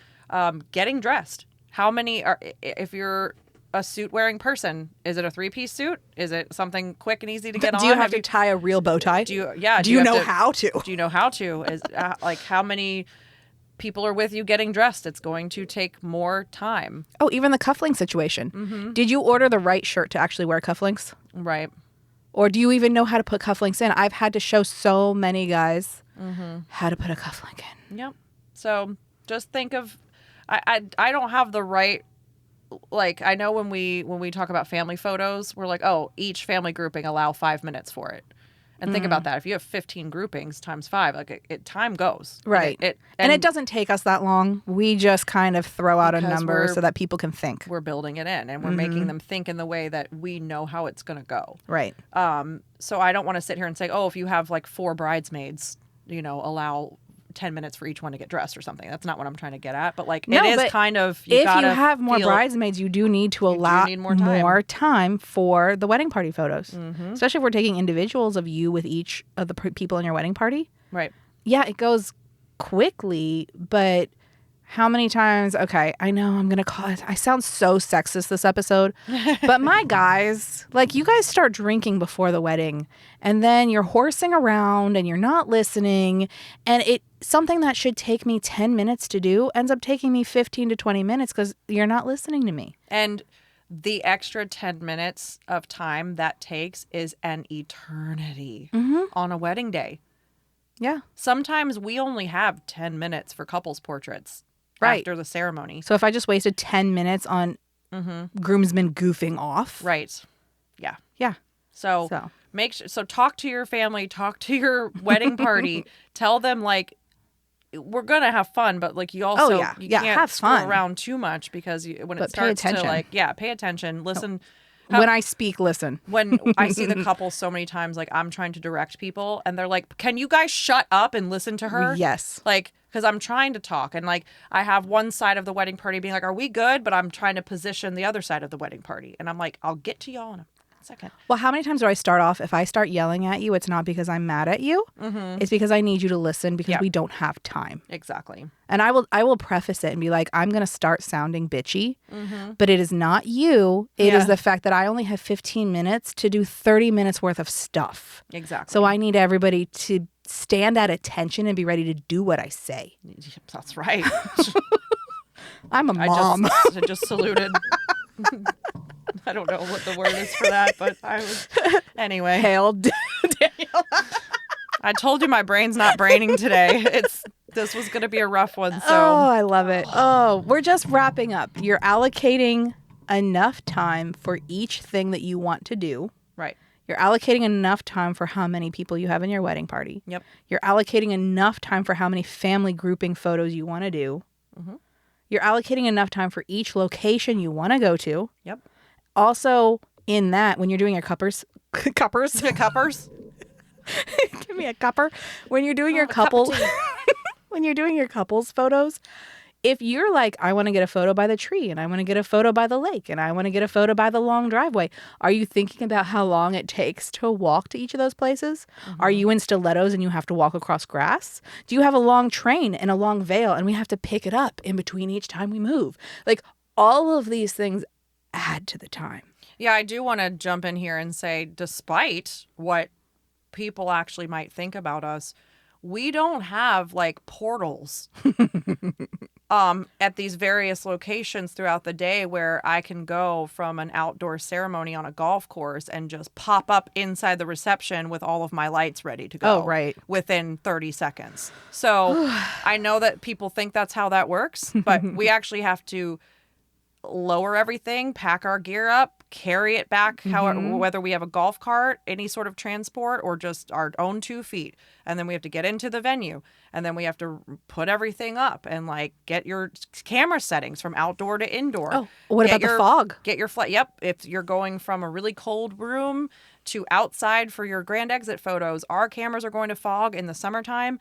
Getting dressed. How many if you're a suit wearing person, is it a 3-piece suit? Is it something quick and easy to get on? Do you have to tie a real bow tie? Do you know how to? Do you know how to? Is like how many people are with you getting dressed? It's going to take more time. Oh, even the cuffling situation. Did you order the right shirt to actually wear cufflinks? Right. Or do you even know how to put cufflinks in? I've had to show so many guys how to put a cufflink in. Yep. So just think of, I don't have the right, like, I know when we talk about family photos, we're like, oh, each family grouping allow 5 minutes for it. And think about that. If you have 15 groupings times 5, like time goes. Right. And it doesn't take us that long. We just kind of throw out a number so that people can think. We're building it in and we're making them think in the way that we know how it's going to go. Right. So I don't want to sit here and say, oh, if you have like 4 bridesmaids, allow 10 minutes for each one to get dressed or something. That's not what I'm trying to get at. But like, No, it is but kind of, if you gotta have more feel- bridesmaids, you do need to You do allow need more time. more time for the wedding party photos. Mm-hmm. Especially if we're taking individuals of you with each of the people in your wedding party. Right. Yeah, it goes quickly, but how many times? Okay, I know I'm going to call it. I sound so sexist this episode, but my guys, like you guys start drinking before the wedding and then you're horsing around and you're not listening. And something that should take me 10 minutes to do ends up taking me 15 to 20 minutes because you're not listening to me. And the extra 10 minutes of time that takes is an eternity on a wedding day. Yeah. Sometimes we only have 10 minutes for couples portraits after the ceremony. So if I just wasted 10 minutes on groomsmen goofing off. Right. Yeah. Yeah. So talk to your family, talk to your wedding party, tell them like, we're going to have fun, but like you also, you can't have screw fun around too much because when it starts pay attention. to like, pay attention, listen. When I speak, listen. When I see the couple so many times, like I'm trying to direct people and they're like, can you guys shut up and listen to her? Yes. Like, because I'm trying to talk and like I have one side of the wedding party being like, are we good? But I'm trying to position the other side of the wedding party. And I'm like, I'll get to y'all in a second. Well, how many times do I start off? If I start yelling at you, it's not because I'm mad at you. It's because I need you to listen because we don't have time. Exactly. And I will preface it and be like, I'm going to start sounding bitchy, but it is not you. It is the fact that I only have 15 minutes to do 30 minutes worth of stuff. Exactly. So I need everybody to stand at attention and be ready to do what I say. That's right. I'm a mom. I just saluted. I don't know what the word is for that, but I was... Anyway. Hail Daniel. I told you my brain's not braining today. This was going to be a rough one, so... Oh, I love it. Oh, we're just wrapping up. You're allocating enough time for each thing that you want to do. Right. You're allocating enough time for how many people you have in your wedding party. Yep. You're allocating enough time for how many family grouping photos you want to do. You're allocating enough time for each location you want to go to. Yep. Also, in that, when you're doing your cuppers. Cuppers? Give me a cupper. When you're doing your couple... when you're doing your couples photos, if you're like, I want to get a photo by the tree and I want to get a photo by the lake and I want to get a photo by the long driveway, are you thinking about how long it takes to walk to each of those places? Are you in stilettos and you have to walk across grass? Do you have a long train and a long veil and we have to pick it up in between each time we move? Like all of these things add to the time. Yeah, I do want to jump in here and say, despite what people actually might think about us, we don't have like portals at these various locations throughout the day where I can go from an outdoor ceremony on a golf course and just pop up inside the reception with all of my lights ready to go within 30 seconds. So I know that people think that's how that works, but we actually have to lower everything, pack our gear up, carry it back, whether we have a golf cart, any sort of transport, or just our own 2 feet. And then we have to get into the venue. And then we have to put everything up and like get your camera settings from outdoor to indoor. Oh, what about the fog? Get your flight. Yep. If you're going from a really cold room to outside for your grand exit photos, our cameras are going to fog in the summertime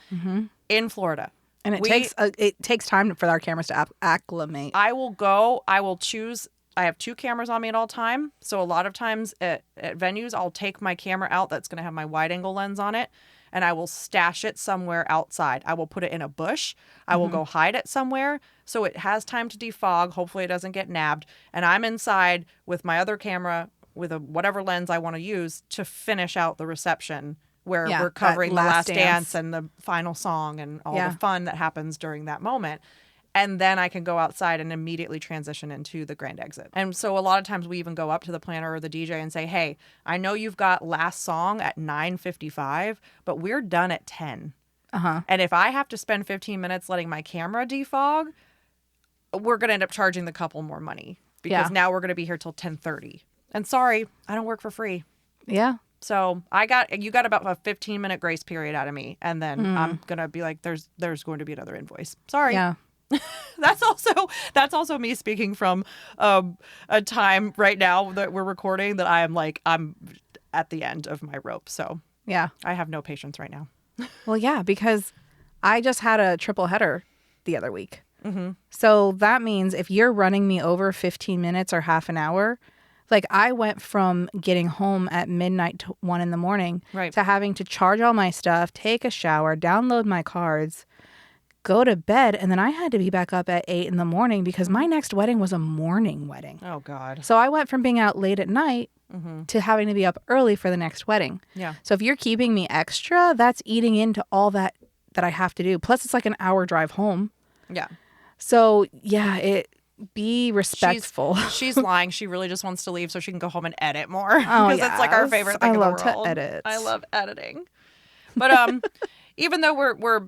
in Florida. And it takes time for our cameras to acclimate. I will choose. I have 2 cameras on me at all time. So a lot of times at venues, I'll take my camera out that's going to have my wide angle lens on it. And I will stash it somewhere outside. I will put it in a bush. I will go hide it somewhere so it has time to defog. Hopefully it doesn't get nabbed. And I'm inside with my other camera with whatever lens I want to use to finish out the reception where we're covering the last dance and the final song and all the fun that happens during that moment. And then I can go outside and immediately transition into the grand exit. And so a lot of times we even go up to the planner or the DJ and say, hey, I know you've got last song at 9:55, but we're done at 10. And if I have to spend 15 minutes letting my camera defog, we're going to end up charging the couple more money because now we're going to be here till 10:30. And sorry, I don't work for free. Yeah. So you got about a 15-minute grace period out of me. And then I'm going to be like, there's going to be another invoice. Sorry. Yeah. That's also me speaking from a time right now that we're recording that I'm at the end of my rope. So yeah, I have no patience right now. Well, yeah, because I just had a triple header the other week. Mm-hmm. So that means if you're running me over 15 minutes or half an hour, like I went from getting home at midnight to 1 in the morning Right. to having to charge all my stuff, take a shower, download my cards, go to bed. And then I had to be back up at 8 in the morning because my next wedding was a morning wedding. Oh, God. So I went from being out late at night to having to be up early for the next wedding. Yeah. So if you're keeping me extra, that's eating into all that I have to do. Plus, it's like an hour drive home. Yeah. So, yeah, be respectful. She's lying. She really just wants to leave so she can go home and edit more. Oh, Because it's like our favorite thing in the world. I love to edit. I love editing. But even though we're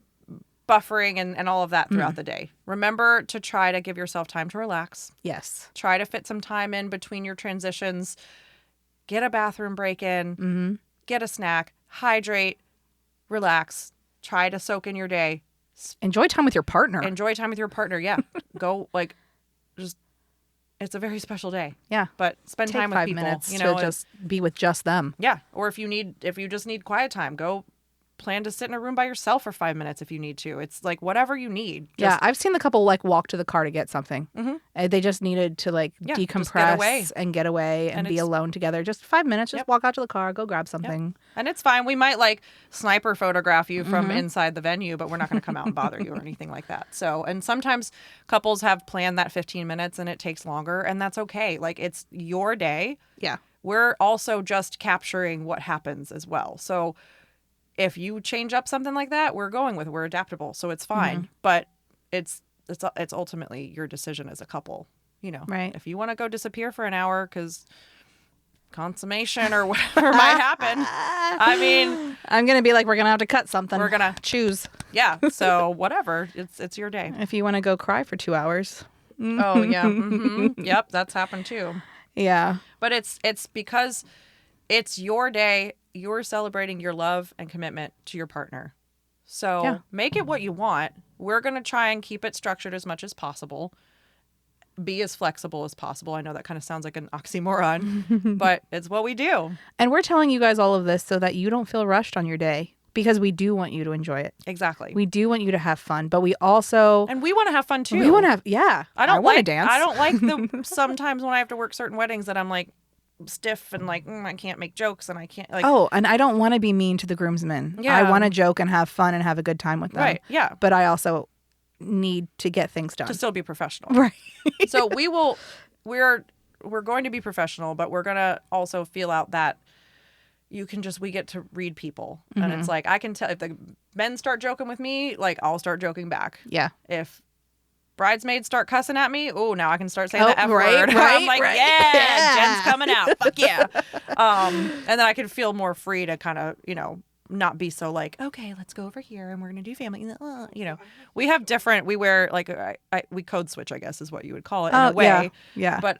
buffering and all of that throughout the day, remember to try to give yourself time to relax. Yes. Try to fit some time in between your transitions. Get a bathroom break in. Get a snack. Hydrate. Relax. Try to soak in your day. Enjoy time with your partner. Enjoy time with your partner. Yeah. Go just. It's a very special day. Yeah. But spend Take time with 5 people. minutes You know, to just be with just them. yeah. Or if you just need quiet time, go plan to sit in a room by yourself for 5 minutes if you need to. It's like whatever you need. Yeah, I've seen the couple like walk to the car to get something. They just needed to like just get decompress away. and get away and be alone together. Just 5 minutes. Just walk out to the car, go grab something. And it's fine. We might like sniper photograph you from inside the venue, but we're not going to come out and bother you or anything like that. So, and sometimes couples have planned that 15 minutes and it takes longer, and that's okay. Like, it's your day. Yeah. We're also just capturing what happens as well. So if you change up something like that, we're adaptable. So it's fine. But it's ultimately your decision as a couple, you know. Right. If you want to go disappear for an hour because consummation or whatever might happen, I mean, I'm going to be like, we're going to have to cut something. We're gonna choose. yeah. So whatever, it's your day. If you want to go cry for 2 hours. Oh yeah. Yep. That's happened too. Yeah. But it's because it's your day. You're celebrating your love and commitment to your partner. So make it what you want. We're going to try and keep it structured as much as possible. Be as flexible as possible. I know that kind of sounds like an oxymoron, but it's what we do. And we're telling you guys all of this so that you don't feel rushed on your day, because we do want you to enjoy it. Exactly. We do want you to have fun, but we also... And we want to have fun too. We want to have... Yeah. I want to dance. I don't like the sometimes when I have to work certain weddings that I'm like stiff and like I can't make jokes and I can't like. Oh, and I don't want to be mean to the groomsmen. Yeah. I want to joke and have fun and have a good time with them. Right. Yeah. But I also need to get things done. To still be professional. Right. So we're going to be professional, but we're going to also feel out that we get to read people. And it's like, I can tell if the men start joking with me, like I'll start joking back. Yeah. If bridesmaids start cussing at me, oh, now I can start saying the F right, word. right, I'm like, right. yeah, Jen's coming out. Fuck yeah. And then I can feel more free to kind of, not be so like, okay, let's go over here and we're going to do family. We have different, we wear like, we code switch, I guess is what you would call it in a way. Yeah. But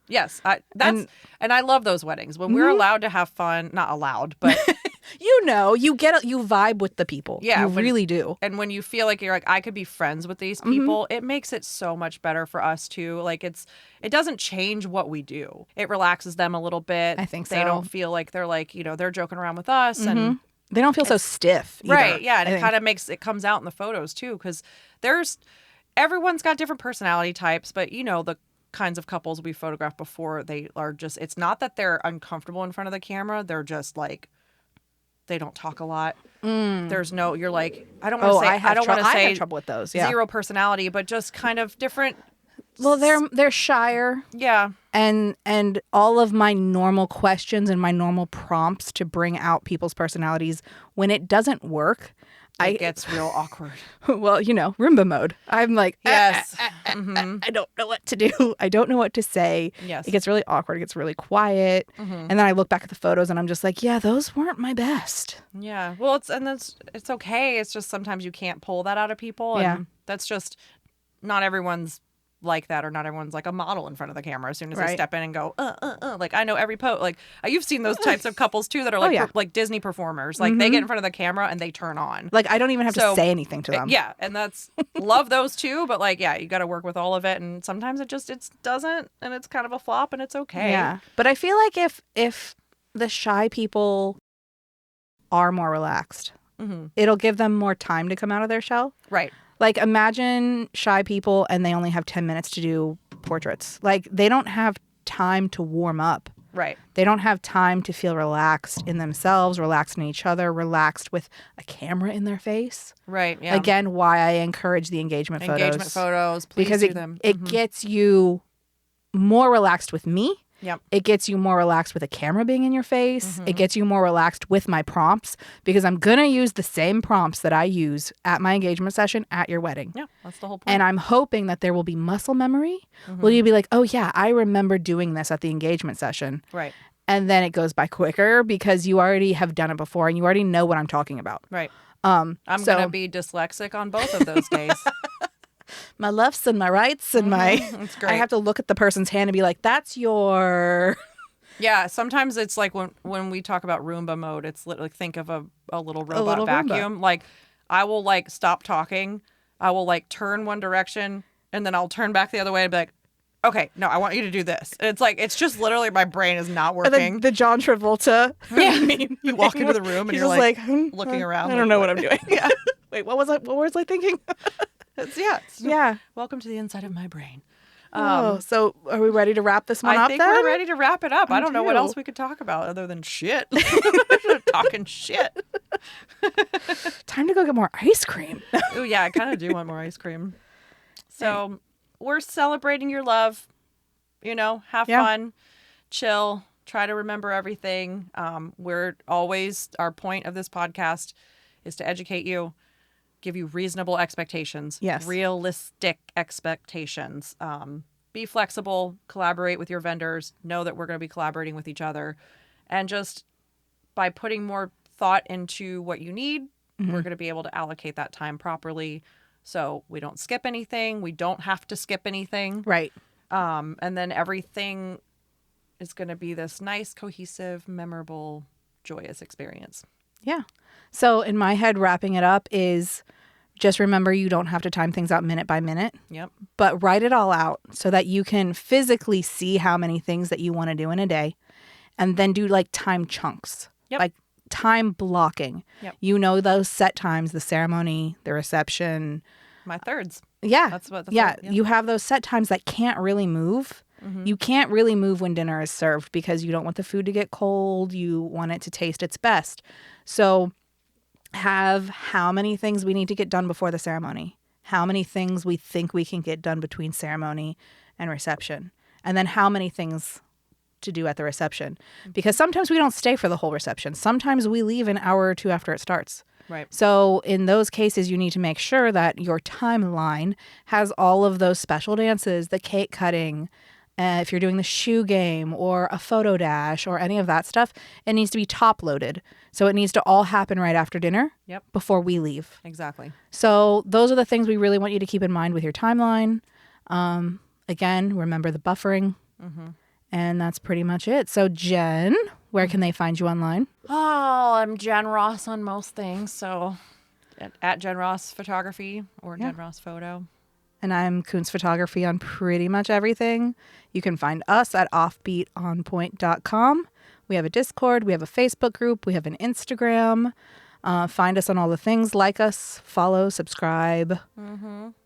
yes, and I love those weddings when we're allowed to have fun, not allowed, but you vibe with the people. Yeah, you really do. And when you feel like you're like, I could be friends with these people, it makes it so much better for us too. Like it doesn't change what we do. It relaxes them a little bit. I think so. They don't feel like they're like, they're joking around with us and they don't feel so stiff either, right. Yeah. And it kind of it comes out in the photos too, because everyone's got different personality types, but the kinds of couples we photographed before, they are just, it's not that they're uncomfortable in front of the camera. They're just like, they don't talk a lot. There's no, you're like, I don't want to say, I don't want to say have trouble with those. Yeah. Zero personality, but just kind of different. Well, they're shyer. Yeah. And all of my normal questions and my normal prompts to bring out people's personalities, when it doesn't work, it gets real awkward. Well, Roomba mode. I'm like, yes. I don't know what to do. I don't know what to say. Yes. It gets really awkward. It gets really quiet. And then I look back at the photos and I'm just like, yeah, those weren't my best. Yeah. Well, it's okay. It's just sometimes you can't pull that out of people. And that's just not everyone's like that, or not everyone's like a model in front of the camera as soon as they step in and go like I know every like you've seen those types of couples too that are like like Disney performers, like they get in front of the camera and they turn on, like I don't even have to say anything to them. Yeah. And that's love those too, but like you got to work with all of it, and sometimes it doesn't, and it's kind of a flop, and it's okay. Yeah, but I feel like if the shy people are more relaxed, it'll give them more time to come out of their shell. Right. Like, imagine shy people and they only have 10 minutes to do portraits. Like, they don't have time to warm up. Right. They don't have time to feel relaxed in themselves, relaxed in each other, relaxed with a camera in their face. Right. Yeah. Again, why I encourage the engagement photos. Engagement photos. Please because do them. it gets you more relaxed with me. Yep. It gets you more relaxed with a camera being in your face. It gets you more relaxed with my prompts because I'm going to use the same prompts that I use at my engagement session at your wedding. Yeah, that's the whole point. And I'm hoping that there will be muscle memory. Will you be like, oh, yeah, I remember doing this at the engagement session. Right. And then it goes by quicker because you already have done it before and you already know what I'm talking about. Right. I'm going to be dyslexic on both of those days. My lefts and my rights and That's great. I have to look at the person's hand and be like, that's your... Yeah, sometimes it's like when we talk about Roomba mode, it's like think of a little robot little vacuum. Roomba. Like I will like stop talking. I will like turn one direction and then I'll turn back the other way and be like, okay, no, I want you to do this. And it's like, it's just literally my brain is not working. The John Travolta. Yeah. You walk into the room and you're like looking around. I don't know what I'm doing. Yeah. Wait, what was I thinking? Yeah. Welcome to the inside of my brain. So are we ready to wrap this one up think then? we're ready to wrap it up. I don't know what do. else we could talk about other than shit. Talking shit. Time to go get more ice cream. Oh yeah, I kind of do want more ice cream. So we're celebrating your love. You know, have fun, chill, try to remember everything. We're always, our point of this podcast is to educate you, give you reasonable expectations. Yes. Realistic expectations. Be flexible, collaborate with your vendors, know that we're going to be collaborating with each other. And just by putting more thought into what you need, we're going to be able to allocate that time properly. So we don't skip anything. We don't have to skip anything. Right. And then everything is going to be this nice, cohesive, memorable, joyous experience. Yeah. So in my head, wrapping it up is just remember you don't have to time things out minute by minute. Yep. But write it all out so that you can physically see how many things that you want to do in a day and then do like time chunks. Yep. Like time blocking. Yep. You know those set times, the ceremony, the reception. My thirds. Yeah. That's what. You have those set times that can't really move. You can't really move when dinner is served because you don't want the food to get cold. You want it to taste its best. So have how many things we need to get done before the ceremony, how many things we think we can get done between ceremony and reception, and then how many things to do at the reception. Because sometimes we don't stay for the whole reception. Sometimes we leave an hour or two after it starts. Right. So in those cases, you need to make sure that your timeline has all of those special dances, the cake cutting, if you're doing the shoe game or a photo dash or any of that stuff, it needs to be top loaded. So it needs to all happen right after dinner. Yep. Before we leave. Exactly. So those are the things we really want you to keep in mind with your timeline. Again, remember the buffering. And that's pretty much it. So Jen, where can they find you online? Oh, I'm Jen Ross on most things. So at Jen Ross Photography or Jen Ross Photo. And I'm Kuntz Photography on pretty much everything. You can find us at offbeatonpoint.com. We have a Discord. We have a Facebook group. We have an Instagram. Find us on all the things. Like us, follow, subscribe,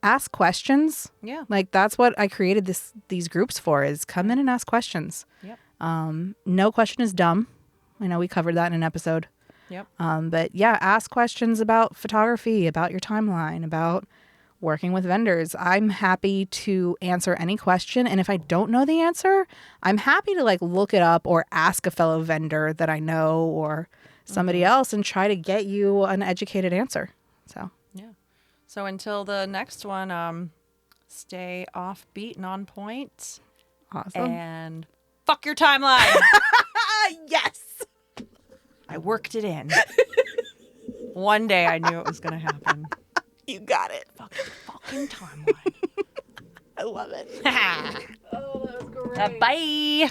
ask questions. Yeah. Like that's what I created these groups for is come in and ask questions. Yep. No question is dumb. I know we covered that in an episode. Yep. But yeah, ask questions about photography, about your timeline, about working with vendors. I'm happy to answer any question. And if I don't know the answer, I'm happy to like look it up or ask a fellow vendor that I know or somebody else and try to get you an educated answer. So, yeah. So until the next one, stay offbeat and on point. Awesome. And fuck your timeline. Yes. I worked it in. One day I knew it was going to happen. You got it. Fuck your fucking timeline. I love it. Oh, that was great. Bye.